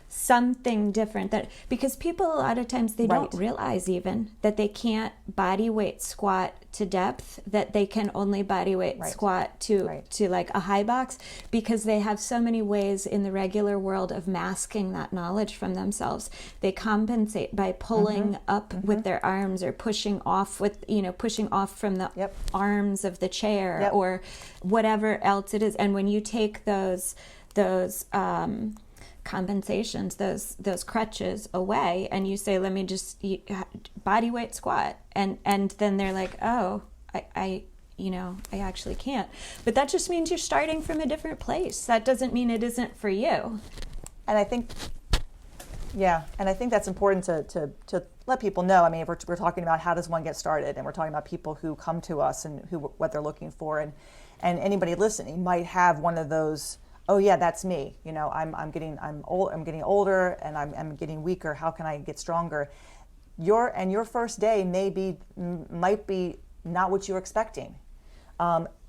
something different, because people a lot of times they don't realize even that they can't body weight squat to depth, that they can only body weight squat to like a high box, because they have so many ways in the regular world of masking that knowledge from themselves. They compensate by pulling up with their arms, or pushing off from the arms of the chair, or whatever else it is. And when you take those compensations, those crutches away, and you say, let me just body weight squat, and then they're like, oh, I actually can't. But that just means you're starting from a different place. That doesn't mean it isn't for you. And I think that's important to let people know. I mean, if we're talking about how does one get started, and we're talking about people who come to us and what they're looking for, and anybody listening might have one of those, oh yeah, that's me. I'm getting older, and I'm getting weaker. How can I get stronger? Your first day might be not what you're expecting,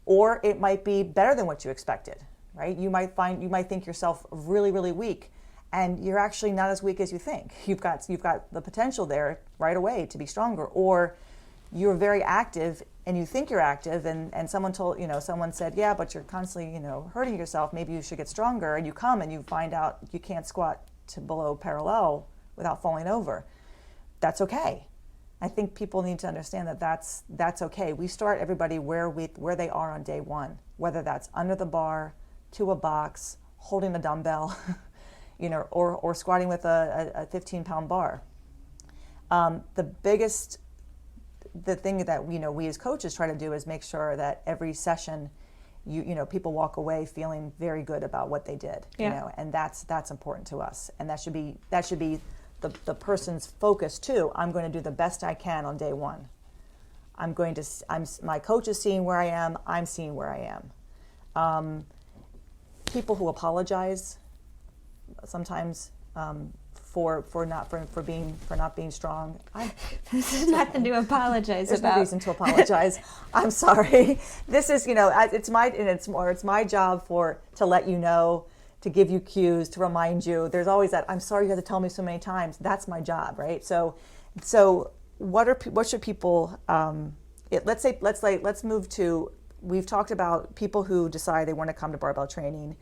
or it might be better than what you expected. Right? You might think yourself really, really weak, and you're actually not as weak as you think. You've got the potential there right away to be stronger, or you're very active and you think you're active, and someone said, yeah, but you're constantly, hurting yourself. Maybe you should get stronger. And you come and you find out you can't squat to below parallel without falling over. That's okay. I think people need to understand that that's okay. We start everybody where they are on day one, whether that's under the bar, to a box, holding a dumbbell, or squatting with a 15-pound bar. The thing that we as coaches try to do is make sure that every session, people walk away feeling very good about what they did. And that's important to us. And that should be the person's focus too. I'm going to do the best I can on day one. My coach is seeing where I am. I'm seeing where I am. People who apologize sometimes. For not being strong. This is nothing to apologize There's about. There's no reason to apologize. I'm sorry. This is it's my job to let you know, to give you cues, to remind you. There's always that, I'm sorry you had to tell me so many times. That's my job, right? So what should people? Let's move to. We've talked about people who decide they want to come to barbell training.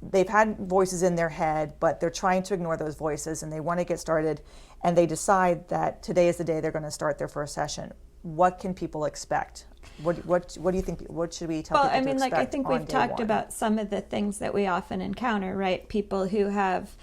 They've had voices in their head, but they're trying to ignore those voices, and they want to get started, and they decide that today is the day they're going to start their first session. What can people expect? What do you think? What should we tell people to expect? I think we've talked about some of the things that we often encounter, right? People who have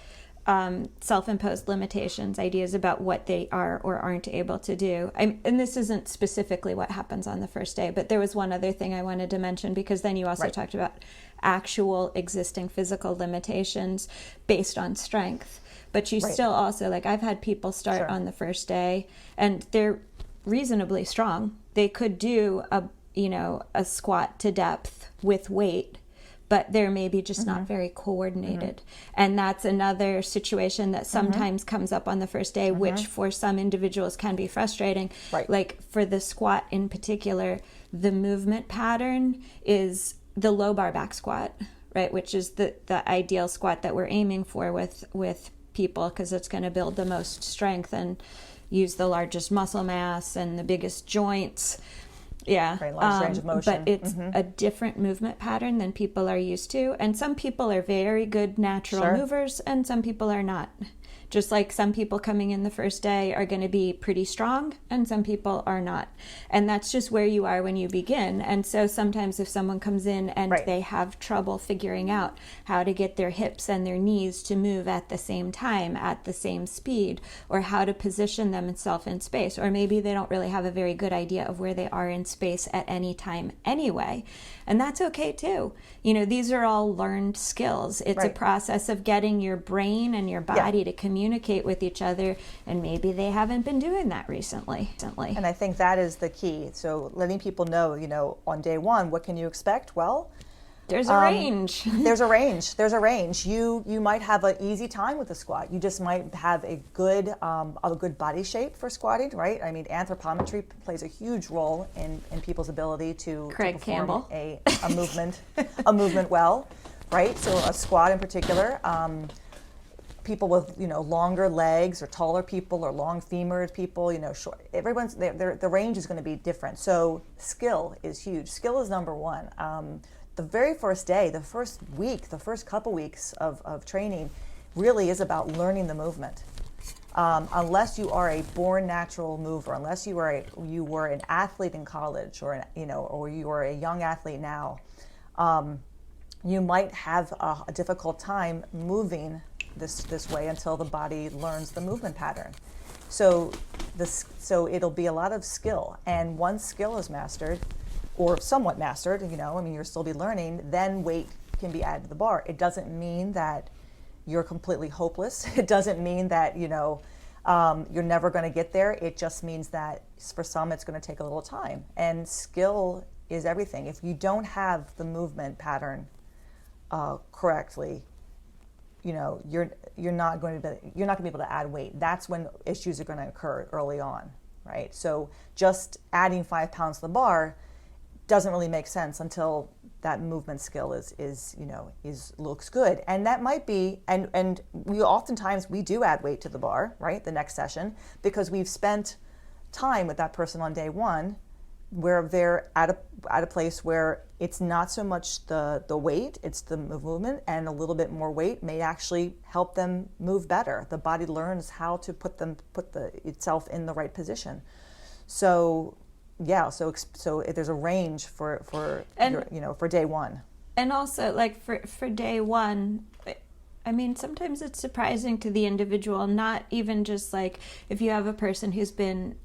self-imposed limitations, ideas about what they are or aren't able to do. And this isn't specifically what happens on the first day, but there was one other thing I wanted to mention, because then you also talked about actual existing physical limitations based on strength. But you still also, like, I've had people start on the first day, and they're reasonably strong. They could do a squat to depth with weight, but they're maybe just not very coordinated. And that's another situation that sometimes comes up on the first day, which for some individuals can be frustrating. Right. Like for the squat in particular, the movement pattern is the low bar back squat, right? Which is the ideal squat that we're aiming for with people, because it's going to build the most strength and use the largest muscle mass and the biggest joints. Yeah, right, large range of motion. But it's a different movement pattern than people are used to. And some people are very good natural movers, and some people are not. Just like some people coming in the first day are going to be pretty strong, and some people are not. And that's just where you are when you begin. And so sometimes if someone comes in and they have trouble figuring out how to get their hips and their knees to move at the same time, at the same speed, or how to position themselves in space, or maybe they don't really have a very good idea of where they are in space at any time anyway. And that's okay too. These are all learned skills. It's a process of getting your brain and your body to communicate with each other, and maybe they haven't been doing that recently. And I think that is the key. So letting people know, on day one, what can you expect? Well, there's a range. There's a range. You might have an easy time with the squat. You just might have a good body shape for squatting, right? I mean, anthropometry plays a huge role in people's ability to perform a movement well, right? So a squat in particular. People with longer legs, or taller people, or long femored people, short. Everyone's the range is going to be different. So skill is huge. Skill is number one. The very first day, the first week, the first couple weeks of training really is about learning the movement. Unless you are a born natural mover, unless you were an athlete in college, or you are a young athlete now, you might have a difficult time moving this way until the body learns the movement pattern. So it'll be a lot of skill, and once skill is mastered, or somewhat mastered, you'll still be learning, then weight can be added to the bar. It doesn't mean that you're completely hopeless. It doesn't mean that you're never going to get there. It just means that for some it's going to take a little time, and skill is everything. If you don't have the movement pattern correctly, you're not going to be able to add weight. That's when issues are going to occur early on, right? So just adding 5 pounds to the bar doesn't really make sense until that movement skill looks good. And that might be, and we oftentimes do add weight to the bar, right? The next session, because we've spent time with that person on day one, where they're at a place where it's not so much the weight, it's the movement, and a little bit more weight may actually help them move better. The body learns how to put itself in the right position. So there's a range for day one. And also, like for day one, sometimes it's surprising to the individual, not even just like if you have a person who's been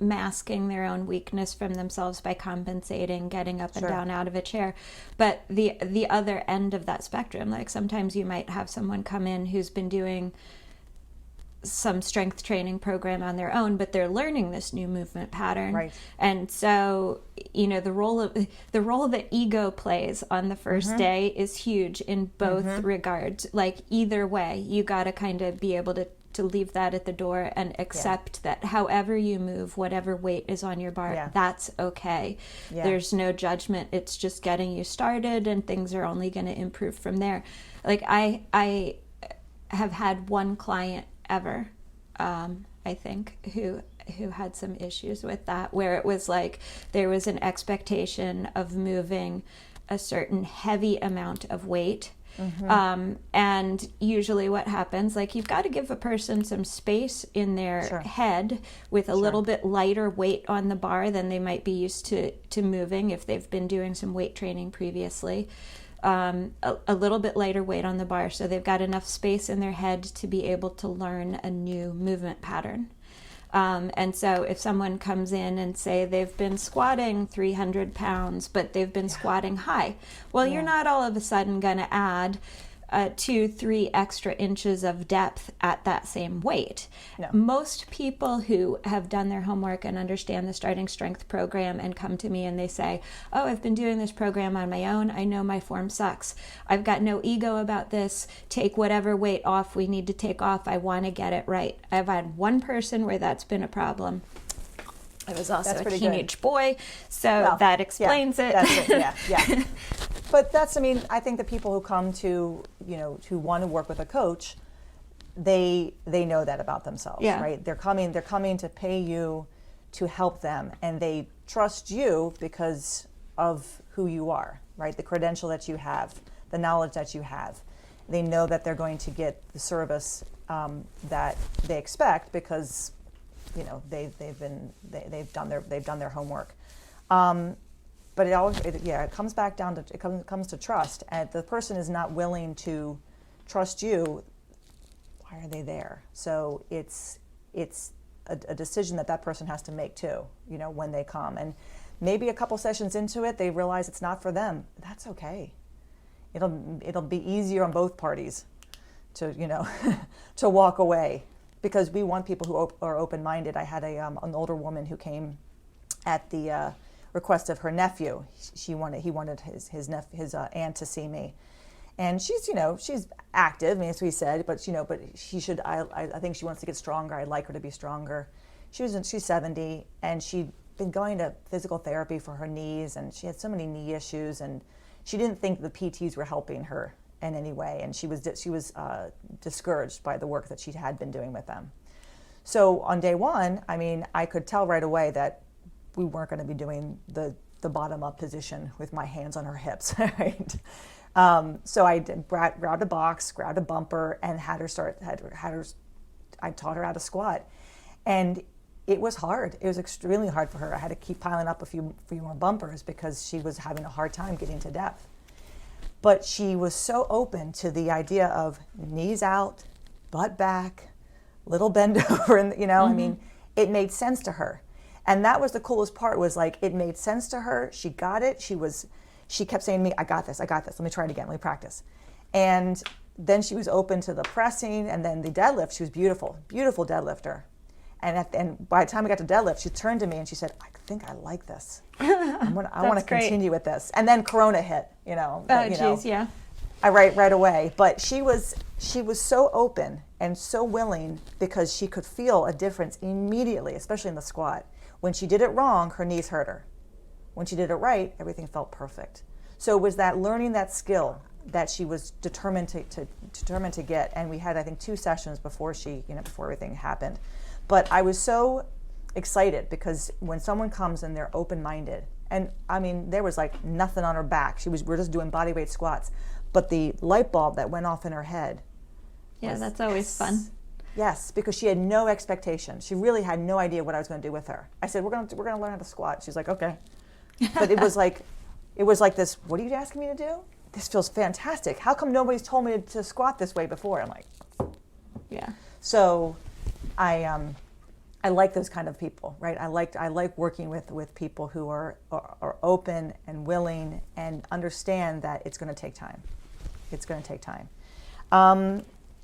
masking their own weakness from themselves by compensating, getting up and down out of a chair, but the other end of that spectrum, like sometimes you might have someone come in who's been doing some strength training program on their own, but they're learning this new movement pattern, right? And so the role that ego plays on the first day is huge in both regards. Like either way, you got to kind of be able to leave that at the door and accept that however you move, whatever weight is on your bar, that's okay. There's no judgment. It's just getting you started, and things are only going to improve from there. Like I have had one client ever, I think, who had some issues with that, where it was like there was an expectation of moving a certain heavy amount of weight. And usually what happens, like you've got to give a person some space in their head with a little bit lighter weight on the bar than they might be used to moving if they've been doing some weight training previously. A little bit lighter weight on the bar, so they've got enough space in their head to be able to learn a new movement pattern. And so if someone comes in and say they've been squatting 300 pounds, but they've been squatting high, well, you're not all of a sudden going to add 2-3 extra inches of depth at that same weight. No. Most people who have done their homework and understand the Starting Strength program and come to me and they say, oh, I've been doing this program on my own. I know my form sucks. I've got no ego about this. Take whatever weight off we need to take off. I want to get it right. I've had one person where that's been a problem. I was also a teenage boy, so that explains it. That's it. Yeah. But that's, I think the people who come to, to want to work with a coach, they know that about themselves, right? They're coming to pay you to help them, and they trust you because of who you are, right? The credential that you have, the knowledge that you have. They know that they're going to get the service that they expect because they've done their homework. But it comes back down to comes to trust. And if the person is not willing to trust you, why are they there? So it's a decision that person has to make too. When they come, and maybe a couple sessions into it, they realize it's not for them. That's okay. It'll be easier on both parties to to walk away, because we want people who are open-minded. I had an older woman who came at the request of her nephew. He wanted his aunt to see me, and she's active. As we said, but she should. I think she wants to get stronger. I'd like her to be stronger. She's 70, and she'd been going to physical therapy for her knees, and she had so many knee issues, and she didn't think the PTs were helping her in any way, and she was discouraged by the work that she had been doing with them. So on day one, I could tell right away that we weren't going to be doing the bottom up position with my hands on her hips, right? So I grabbed a box, grabbed a bumper, and I taught her how to squat, and it was hard. It was extremely hard for her. I had to keep piling up a few more bumpers because she was having a hard time getting to depth. But she was so open to the idea of knees out, butt back, little bend over, and it made sense to her. And that was the coolest part, was like, it made sense to her. She got it. She kept saying to me, I got this. Let me try it again. Let me practice. And then she was open to the pressing, and then the deadlift. She was beautiful deadlifter. And by the time we got to deadlift, she turned to me and she said, I think I like this. I want to continue with this. And then Corona hit, yeah. I right away. But she was so open and so willing, because she could feel a difference immediately, especially in the squat. When she did it wrong, her knees hurt her. When she did it right, everything felt perfect. So it was that learning that skill that she was determined to get. And we had, I think, 2 sessions before before everything happened. But I was so excited, because when someone comes and they're open-minded, and there was like nothing on her back. We're just doing body weight squats, but the light bulb that went off in her head. Yeah, that's always fun. Yes, because she had no expectation. She really had no idea what I was going to do with her. I said, we're going to learn how to squat. She's like, okay. But it was like this, what are you asking me to do? This feels fantastic. How come nobody's told me to squat this way before? I'm like, yeah. So I like those kind of people, right? I like working with people who are open and willing and understand that it's going to take time. It's going to take time.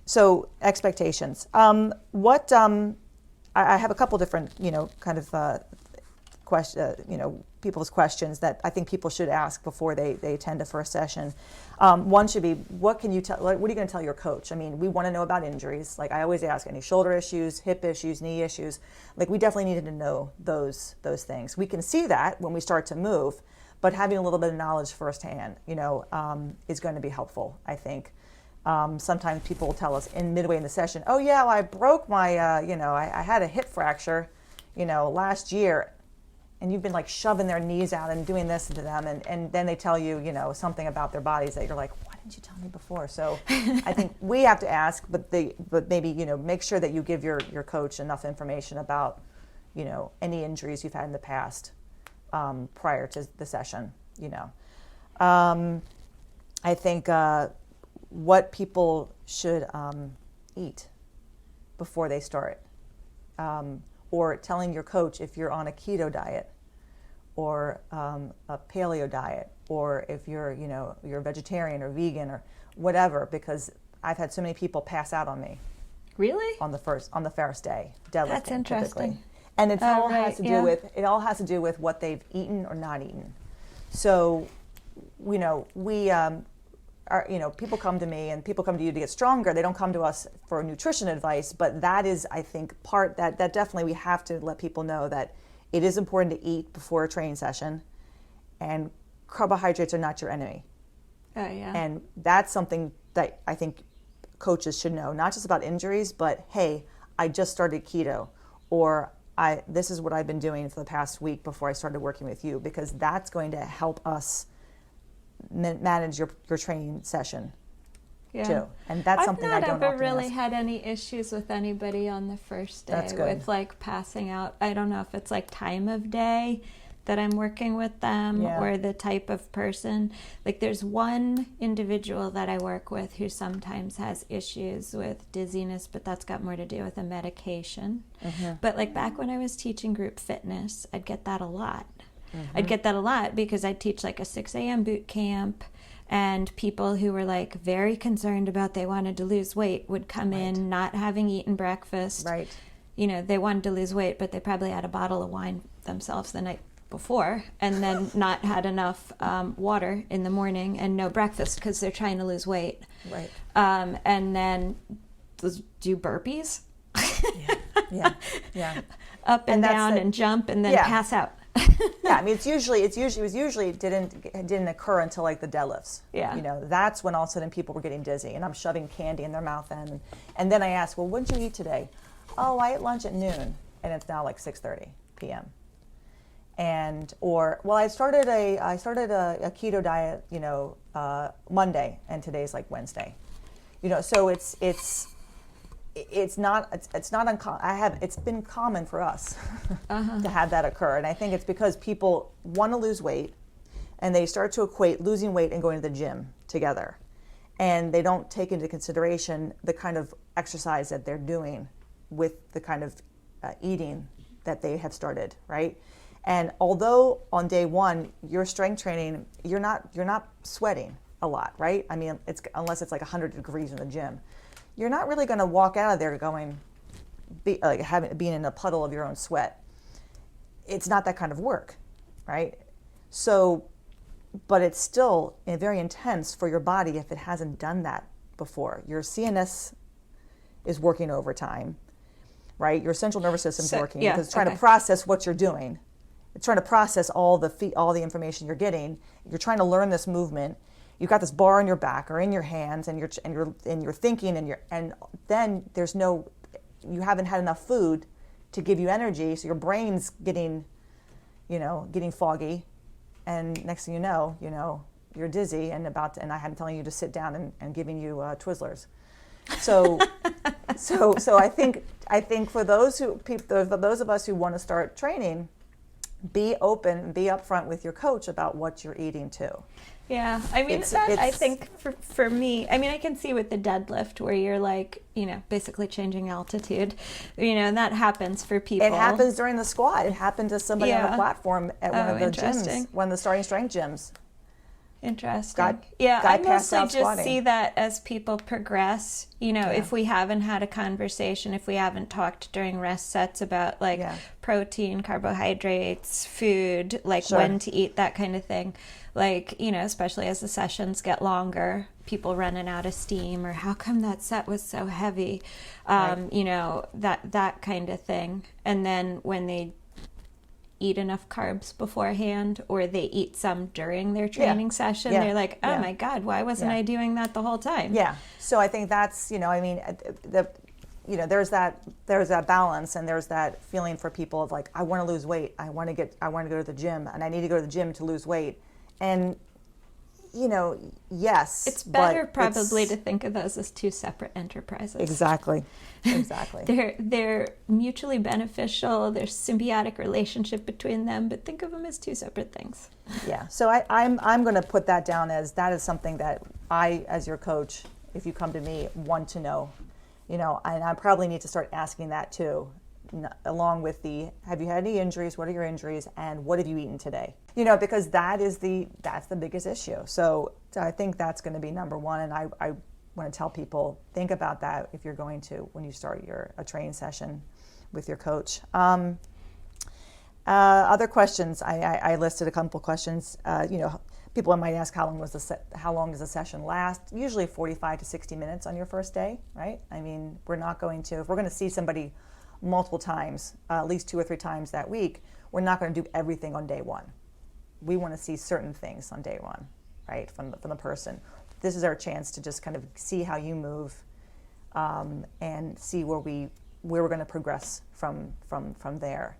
So expectations. I have a couple different, people's questions that I think people should ask before they attend a first session. One should be, what are you going to tell your coach? We want to know about injuries. Like I always ask, any shoulder issues, hip issues, knee issues. Like we definitely needed to know those things. We can see that when we start to move, but having a little bit of knowledge firsthand, is going to be helpful, I think. Sometimes people will tell us midway in the session, oh yeah, well, I broke my, I had a hip fracture, last year. And you've been like shoving their knees out and doing this to them, and then they tell you, something about their bodies that you're like, why didn't you tell me before? So I think we have to ask, but maybe, make sure that you give your coach enough information about, any injuries you've had in the past prior to the session, I think what people should eat before they start. Or telling your coach if you're on a keto diet, or a paleo diet, or if you're, you're vegetarian or vegan or whatever, because I've had so many people pass out on me. Really? On the first day, deadlifting. That's interesting. Typically. And it all right, has to do with what they've eaten or not eaten. So, we people come to me and people come to you to get stronger. They don't come to us for nutrition advice, but that is, I think, that definitely we have to let people know that it is important to eat before a training session, and carbohydrates are not your enemy. Oh, yeah. And that's something that I think coaches should know, not just about injuries, but hey, I just started keto, or this is what I've been doing for the past week before I started working with you, because that's going to help us manage your training session too. And that's something I don't often I've never really ask. had any issues with anybody on the first day. That's good. With like passing out. I don't know if it's like time of day that I'm working with them or the type of person. Like there's one individual that I work with who sometimes has issues with dizziness, but that's got more to do with a medication. Mm-hmm. But like back when I was teaching group fitness, I'd get that a lot. Mm-hmm. I'd get that a lot because I'd teach like a 6 a.m. boot camp, and people who were like very concerned about they wanted to lose weight would come in not having eaten breakfast. Right. They wanted to lose weight, but they probably had a bottle of wine themselves the night before, and then not had enough water in the morning and no breakfast because they're trying to lose weight. Right. And then do burpees. Yeah. Up and down and jump and then pass out. I mean, it usually didn't occur until like the deadlifts. Yeah. That's when all of a sudden people were getting dizzy, and I'm shoving candy in their mouth, and then I ask, well, what did you eat today? Oh, I ate lunch at noon, and it's now like 6:30 p.m. I started a keto diet, Monday, and today's like Wednesday. So it's not uncommon. It's been common for us to have that occur, and I think it's because people want to lose weight, and they start to equate losing weight and going to the gym together, and they don't take into consideration the kind of exercise that they're doing with the kind of eating that they have started, right? And although on day one your strength training, you're not sweating a lot, right? I mean, unless it's like 100 degrees in the gym. You're not really going to walk out of there being in a puddle of your own sweat. It's not that kind of work, right? So, but it's still very intense for your body if it hasn't done that before. Your CNS is working overtime, right? Your central nervous system's working because it's trying to process what you're doing. It's trying to process all the information you're getting. You're trying to learn this movement. You've got this bar on your back or in your hands, and you're thinking, and then you haven't had enough food to give you energy, so your brain's getting foggy, and next thing you know, you're dizzy and I'm telling you to sit down and giving you Twizzlers. So I think for those of us who want to start training, be open, be upfront with your coach about what you're eating too. Yeah, I mean, I think for me, I mean, I can see with the deadlift where you're like, basically changing altitude, and that happens for people. It happens during the squat. It happened to somebody on the platform at one of the gyms, one of the starting strength gyms. Interesting. I mostly just see that as people progress, if we haven't had a conversation, if we haven't talked during rest sets about protein, carbohydrates, food, when to eat, that kind of thing. Especially as the sessions get longer, people running out of steam, or how come that set was so heavy, that kind of thing. And then when they eat enough carbs beforehand, or they eat some during their training session, they're like, oh my God, why wasn't I doing that the whole time? Yeah. So I think that's, there's that balance, and there's that feeling for people of like, I want to lose weight. I want to go to the gym, and I need to go to the gym to lose weight. And, yes. It's better probably to think of those as two separate enterprises. Exactly. They're mutually beneficial. There's symbiotic relationship between them, but think of them as two separate things. Yeah. So I'm going to put that down as that is something that I, as your coach, if you come to me, want to know, and I probably need to start asking that too. along with have you had any injuries? What are your injuries? And what have you eaten today? You know, because that's the biggest issue. So I think that's going to be number one. And I want to tell people, think about that if you're going to, when you start a training session with your coach. Other questions, I listed a couple questions. People might ask how long does the session last? Usually 45 to 60 minutes on your first day, right? I mean, if we're going to see somebody multiple times, at least 2 or 3 times that week, we're not going to do everything on day one. We want to see certain things on day one, right, from the person. This is our chance to just kind of see how you move, and see where we're going to progress from there.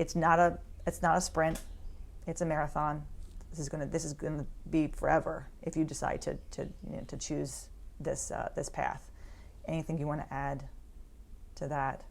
It's not a sprint. It's a marathon. This is going to be forever if you decide to choose this path. Anything you want to add to that?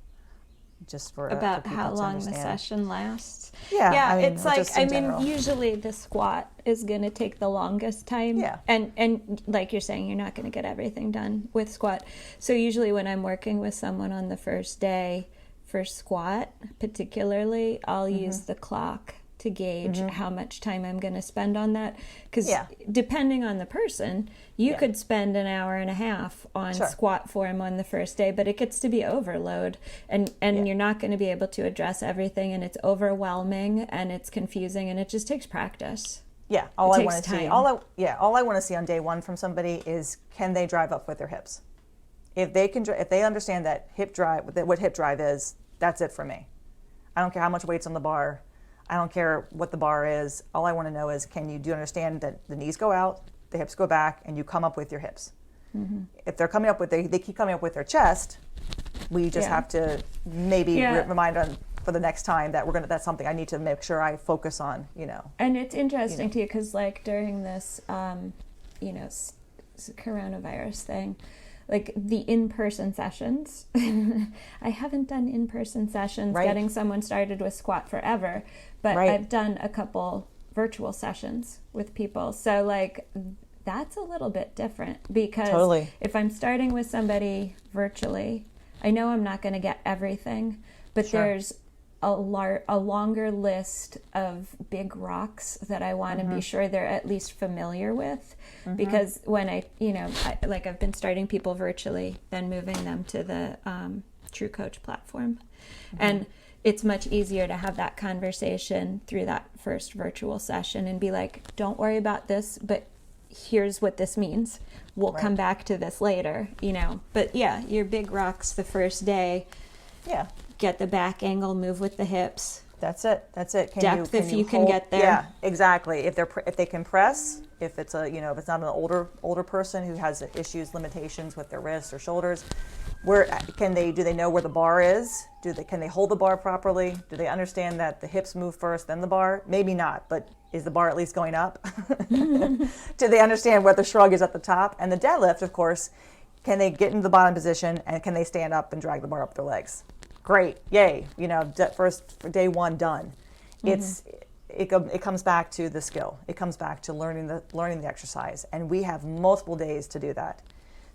Just for about for how long the understand. session lasts. Yeah, it's like, general. usually the squat is going to take the longest time. Yeah. And like you're saying, you're not going to get everything done with squat. So usually when I'm working with someone on the first day for squat, particularly, I'll use the clock to gauge how much time I'm going to spend on that. Because depending on the person, you could spend an hour and a half on squat form on the first day, but it gets to be overload, and you're not going to be able to address everything, and it's overwhelming and it's confusing, and it just takes practice. Yeah, all I want to see on day one from somebody is, can they drive up with their hips? If they understand that what hip drive is, that's it for me. I don't care how much weight's on the bar. I don't care what the bar is. All I want to know is, do you understand that the knees go out, the hips go back, and you come up with your hips? Mm-hmm. If they're coming up with they keep coming up with their chest, we just have to maybe remind them for the next time that that's something I need to make sure I focus on. And it's interesting too, because like during this, coronavirus thing, like the in-person sessions, I haven't done in-person sessions getting someone started with squat forever, but I've done a couple virtual sessions with people. So like that's a little bit different, because if I'm starting with somebody virtually, I know I'm not going to get everything, but there's a longer list of big rocks that I want to be sure they're at least familiar with, because when I've been starting people virtually, then moving them to the True Coach platform, and it's much easier to have that conversation through that first virtual session and be like, don't worry about this, but here's what this means. We'll come back to this later, But yeah, your big rocks the first day. Yeah. Get the back angle, move with the hips. That's it. Depth if you can get there. Yeah, exactly. If they can press, if it's if it's not an older person who has issues, limitations with their wrists or shoulders, do they know where the bar is? Can they hold the bar properly? Do they understand that the hips move first, then the bar? Maybe not, but is the bar at least going up? Do they understand where the shrug is at the top? And the deadlift, of course, can they get into the bottom position, and can they stand up and drag the bar up their legs? Great, yay! First for day one done. It comes back to the skill. It comes back to learning the exercise, and we have multiple days to do that.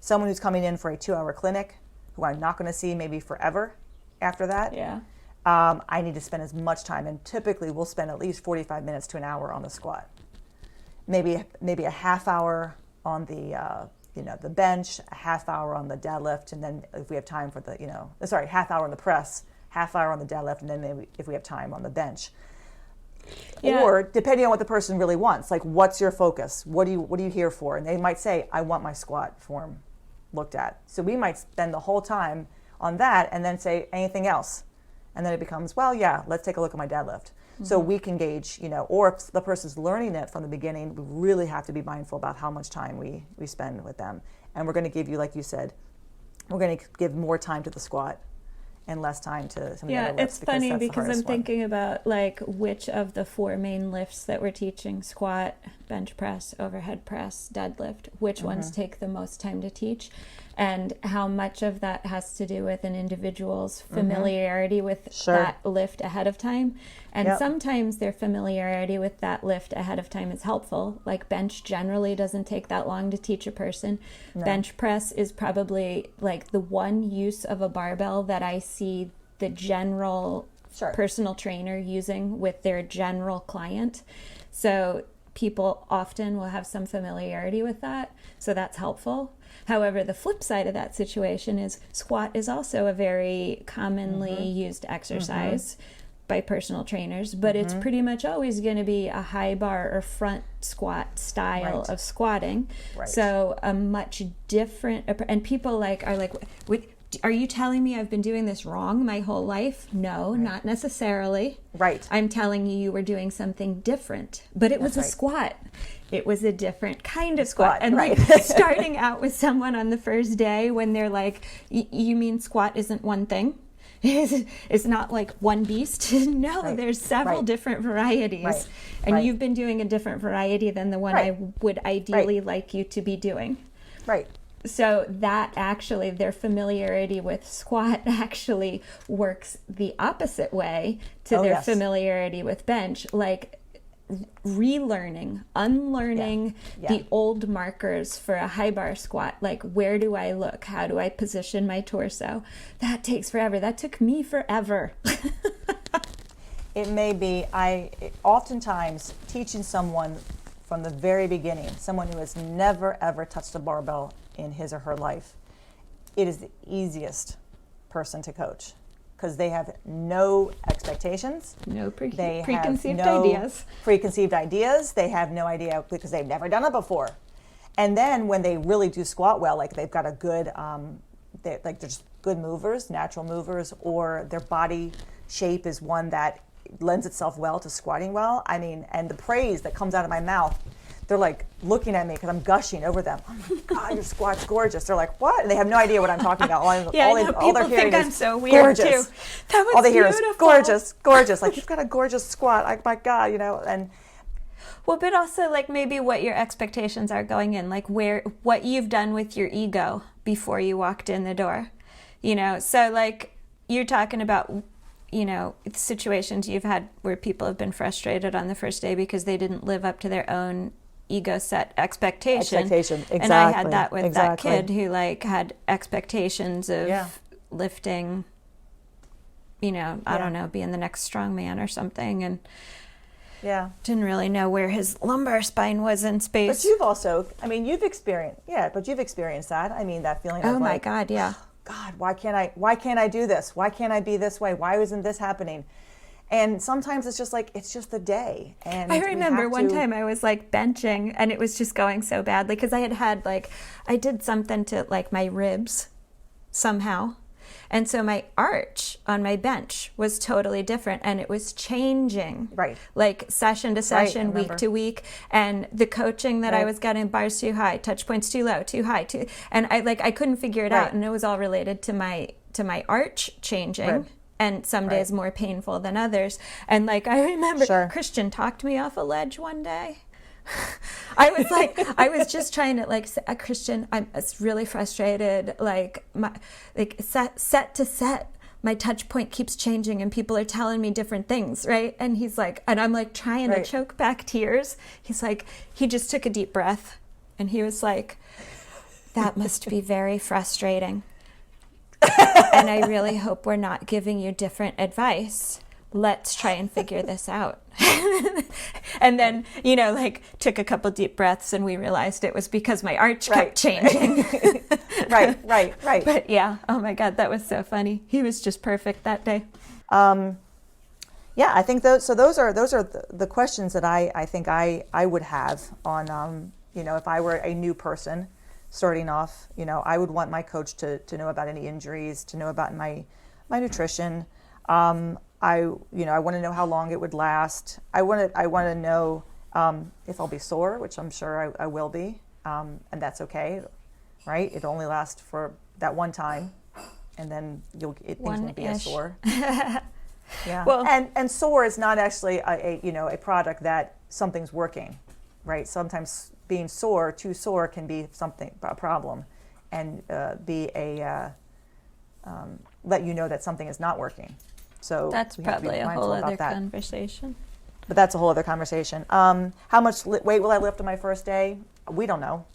Someone who's coming in for a 2-hour clinic, who I'm not going to see maybe forever after that. Yeah. I need to spend as much time, and typically we'll spend at least 45 minutes to an hour on the squat. Maybe a half hour on the the bench, a half hour on the deadlift, and then if we have time for half hour on the press, half hour on the deadlift, and then maybe if we have time on the bench. Yeah. Or depending on what the person really wants, like what's your focus? What are you here for? And they might say, I want my squat form looked at. So we might spend the whole time on that and then say anything else. And then it becomes, let's take a look at my deadlift. So we can gauge, or if the person's learning it from the beginning, we really have to be mindful about how much time we spend with them. And we're going to give you, like you said, we're going to give more time to the squat and less time to some of the other lifts. It's funny because I'm thinking about like which of the 4 main lifts that we're teaching, squat, bench press, overhead press, deadlift, which ones take the most time to teach, and how much of that has to do with an individual's familiarity with that lift ahead of time. And sometimes their familiarity with that lift ahead of time is helpful. Like bench generally doesn't take that long to teach a person. No. Bench press is probably like the one use of a barbell that I see the general Sure. personal trainer using with their general client. So people often will have some familiarity with that. So that's helpful. However, the flip side of that situation is squat is also a very commonly used exercise by personal trainers, but it's pretty much always going to be a high bar or front squat style of squatting. Right. So a much different, and people are like, are you telling me I've been doing this wrong my whole life? No, not necessarily. Right. I'm telling you were doing something different, but it was a squat. It was a different kind of squat. And like starting out with someone on the first day when they're like, you mean squat isn't one thing? It's not like one beast. No, there's several different varieties. And you've been doing a different variety than the one I would ideally like you to be doing. Right. So that actually, their familiarity with squat actually works the opposite way to their familiarity with bench, like relearning, unlearning the old markers for a high bar squat. Like, where do I look? How do I position my torso? That takes forever. That took me forever. It may be, oftentimes teaching someone from the very beginning, someone who has never ever touched a barbell in his or her life, it is the easiest person to coach because they have no expectations. No they preconceived have no ideas. Preconceived ideas. They have no idea because they've never done it before. And then when they really do squat well, like they've got a good, they're just good movers, natural movers, or their body shape is one that lends itself well to squatting well. I mean, and the praise that comes out of my mouth, they're like looking at me because I'm gushing over them. Oh my God, your squat's gorgeous. They're like, what? And they have no idea what I'm talking about. All they're hearing is so weird gorgeous. Too. That was all they beautiful. hear is gorgeous, gorgeous. Like, you've got a gorgeous squat. Like, my God, and well, but also like maybe what your expectations are going in, like what you've done with your ego before you walked in the door, So like you're talking about, situations you've had where people have been frustrated on the first day because they didn't live up to their own ego set expectation. Exactly. And I had that with that kid who like had expectations of lifting, I don't know, being the next strong man or something, and didn't really know where his lumbar spine was in space. But you've also, you've experienced that. I mean, that feeling of oh my God, yeah. God, why can't I do this? Why can't I be this way? Why isn't this happening? And sometimes it's just the day. And I remember one time I was like benching and it was just going so badly because I did something to like my ribs somehow. And so my arch on my bench was totally different and it was changing. Right. Like session to session, week to week. And the coaching that I was getting, bars too high, touch points too low, too high, and I couldn't figure it out. And it was all related to my arch changing. Right. And some days more painful than others. And like I remember Christian talked me off a ledge one day. I was just trying to say, Christian, I'm really frustrated. Set to set, my touch point keeps changing and people are telling me different things, right? And he's like, and I'm like trying to choke back tears. He's like, he just took a deep breath and he was like, that must be very frustrating. And I really hope we're not giving you different advice. Let's try and figure this out. And then, took a couple deep breaths and we realized it was because my arch kept changing. Right. But yeah, oh my God, that was so funny. He was just perfect that day. I think those are the questions that I think I would have on, if I were a new person starting off, I would want my coach to know about any injuries, to know about my nutrition. I want to know how long it would last. I want to know if I'll be sore, which I'm sure I will be, and that's okay, right? It only lasts for that one time, and then things won't be as sore. Yeah. Well, and sore is not actually a product that something's working, right? Sometimes being too sore can be a problem, and let you know that something is not working. So that's probably a whole other conversation. But that's a whole other conversation. How much weight will I lift on my first day? We don't know.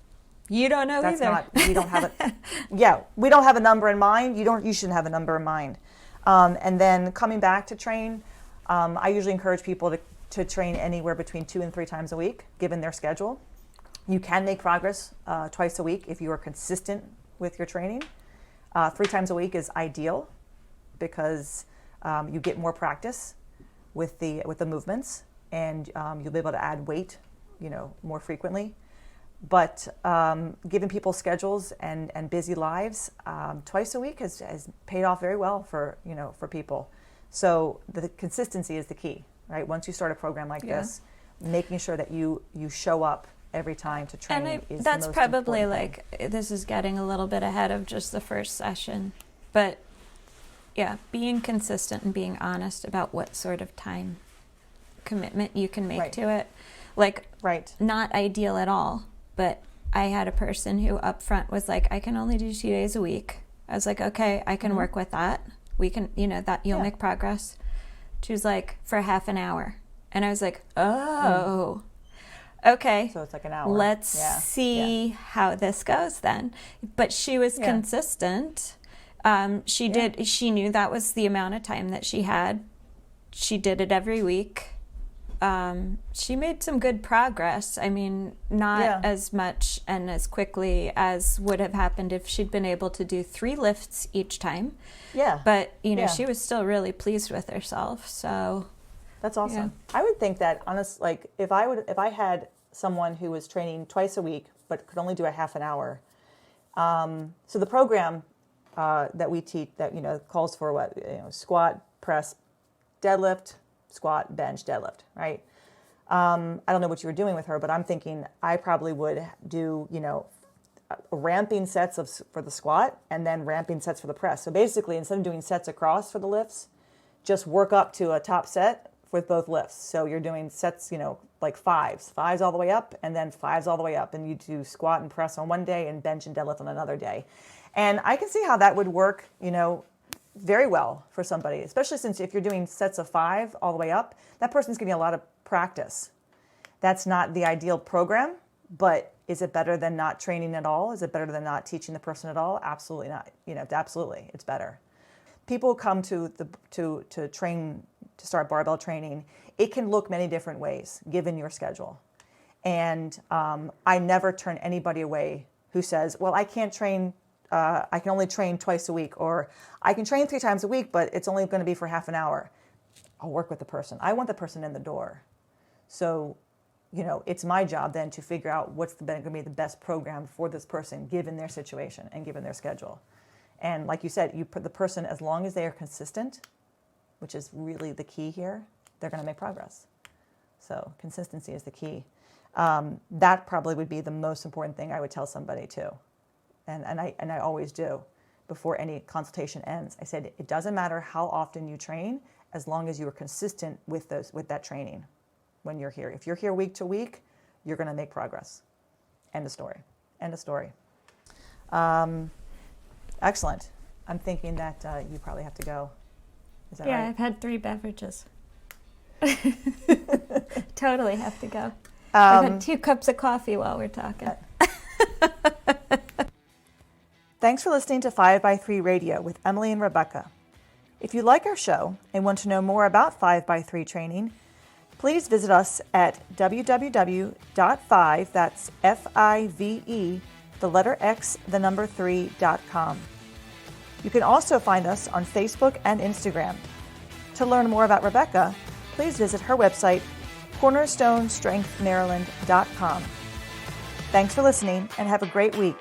You don't know either. We don't have it. Yeah, we don't have a number in mind. You shouldn't have a number in mind. And then coming back to train, I usually encourage people to train anywhere between 2 and 3 times a week, given their schedule. You can make progress twice a week if you are consistent with your training. 3 times a week is ideal because you get more practice with the movements, and you'll be able to add weight, more frequently. But given people's schedules and busy lives, twice a week has paid off very well for people. So the consistency is the key, right? Once you start a program like this, making sure that you show up every time to train is the most probably important thing. this is getting a little bit ahead of just the first session, but yeah, being consistent and being honest about what sort of time commitment you can make to it. Not ideal at all, but I had a person who up front was like, I can only do 2 days a week. I was like, okay, I can work with that. We can, that you'll make progress. She was like, for half an hour. And I was like, oh, okay. So it's like an hour. Let's see how this goes then. But she was consistent. She knew that was the amount of time that she had. She did it every week. She made some good progress. I mean, not as much and as quickly as would have happened if she'd been able to do 3 lifts each time. Yeah. But, she was still really pleased with herself. So that's awesome. Yeah. I would think that if I had someone who was training twice a week but could only do a half an hour. So the program that we teach that calls for squat, press, deadlift, squat, bench, deadlift, right? I don't know what you were doing with her, but I'm thinking I probably would do, ramping sets for the squat and then ramping sets for the press. So basically, instead of doing sets across for the lifts, just work up to a top set with both lifts. So you're doing sets, like fives all the way up and then 5s all the way up. And you do squat and press on one day and bench and deadlift on another day. And I can see how that would work, very well for somebody, especially since if you're doing sets of 5 all the way up, that person's getting a lot of practice. That's not the ideal program, but is it better than not training at all? Is it better than not teaching the person at all? Absolutely not. Absolutely, it's better. People come to train, to start barbell training. It can look many different ways given your schedule. And I never turn anybody away who says, well, I can't train I can only train twice a week, or I can train 3 times a week, but it's only going to be for half an hour. I'll work with the person. I want the person in the door. So, it's my job then to figure out what's going to be the best program for this person, given their situation and given their schedule. And like you said, you put the person, as long as they are consistent, which is really the key here, they're going to make progress. So consistency is the key. That probably would be the most important thing I would tell somebody too. And I always do before any consultation ends. I said, it doesn't matter how often you train, as long as you are consistent with that training when you're here. If you're here week to week, you're going to make progress. End of story. End of story. Excellent. I'm thinking that you probably have to go. Is that right? Yeah, I've had 3 beverages. Totally have to go. I've had 2 cups of coffee while we're talking. Thanks for listening to 5x3 Radio with Emily and Rebecca. If you like our show and want to know more about 5x3 training, please visit us at www.5, that's F-I-V-E, the letter X, the number 3.com. You can also find us on Facebook and Instagram. To learn more about Rebecca, please visit her website, cornerstonestrengthmaryland.com. Thanks for listening and have a great week.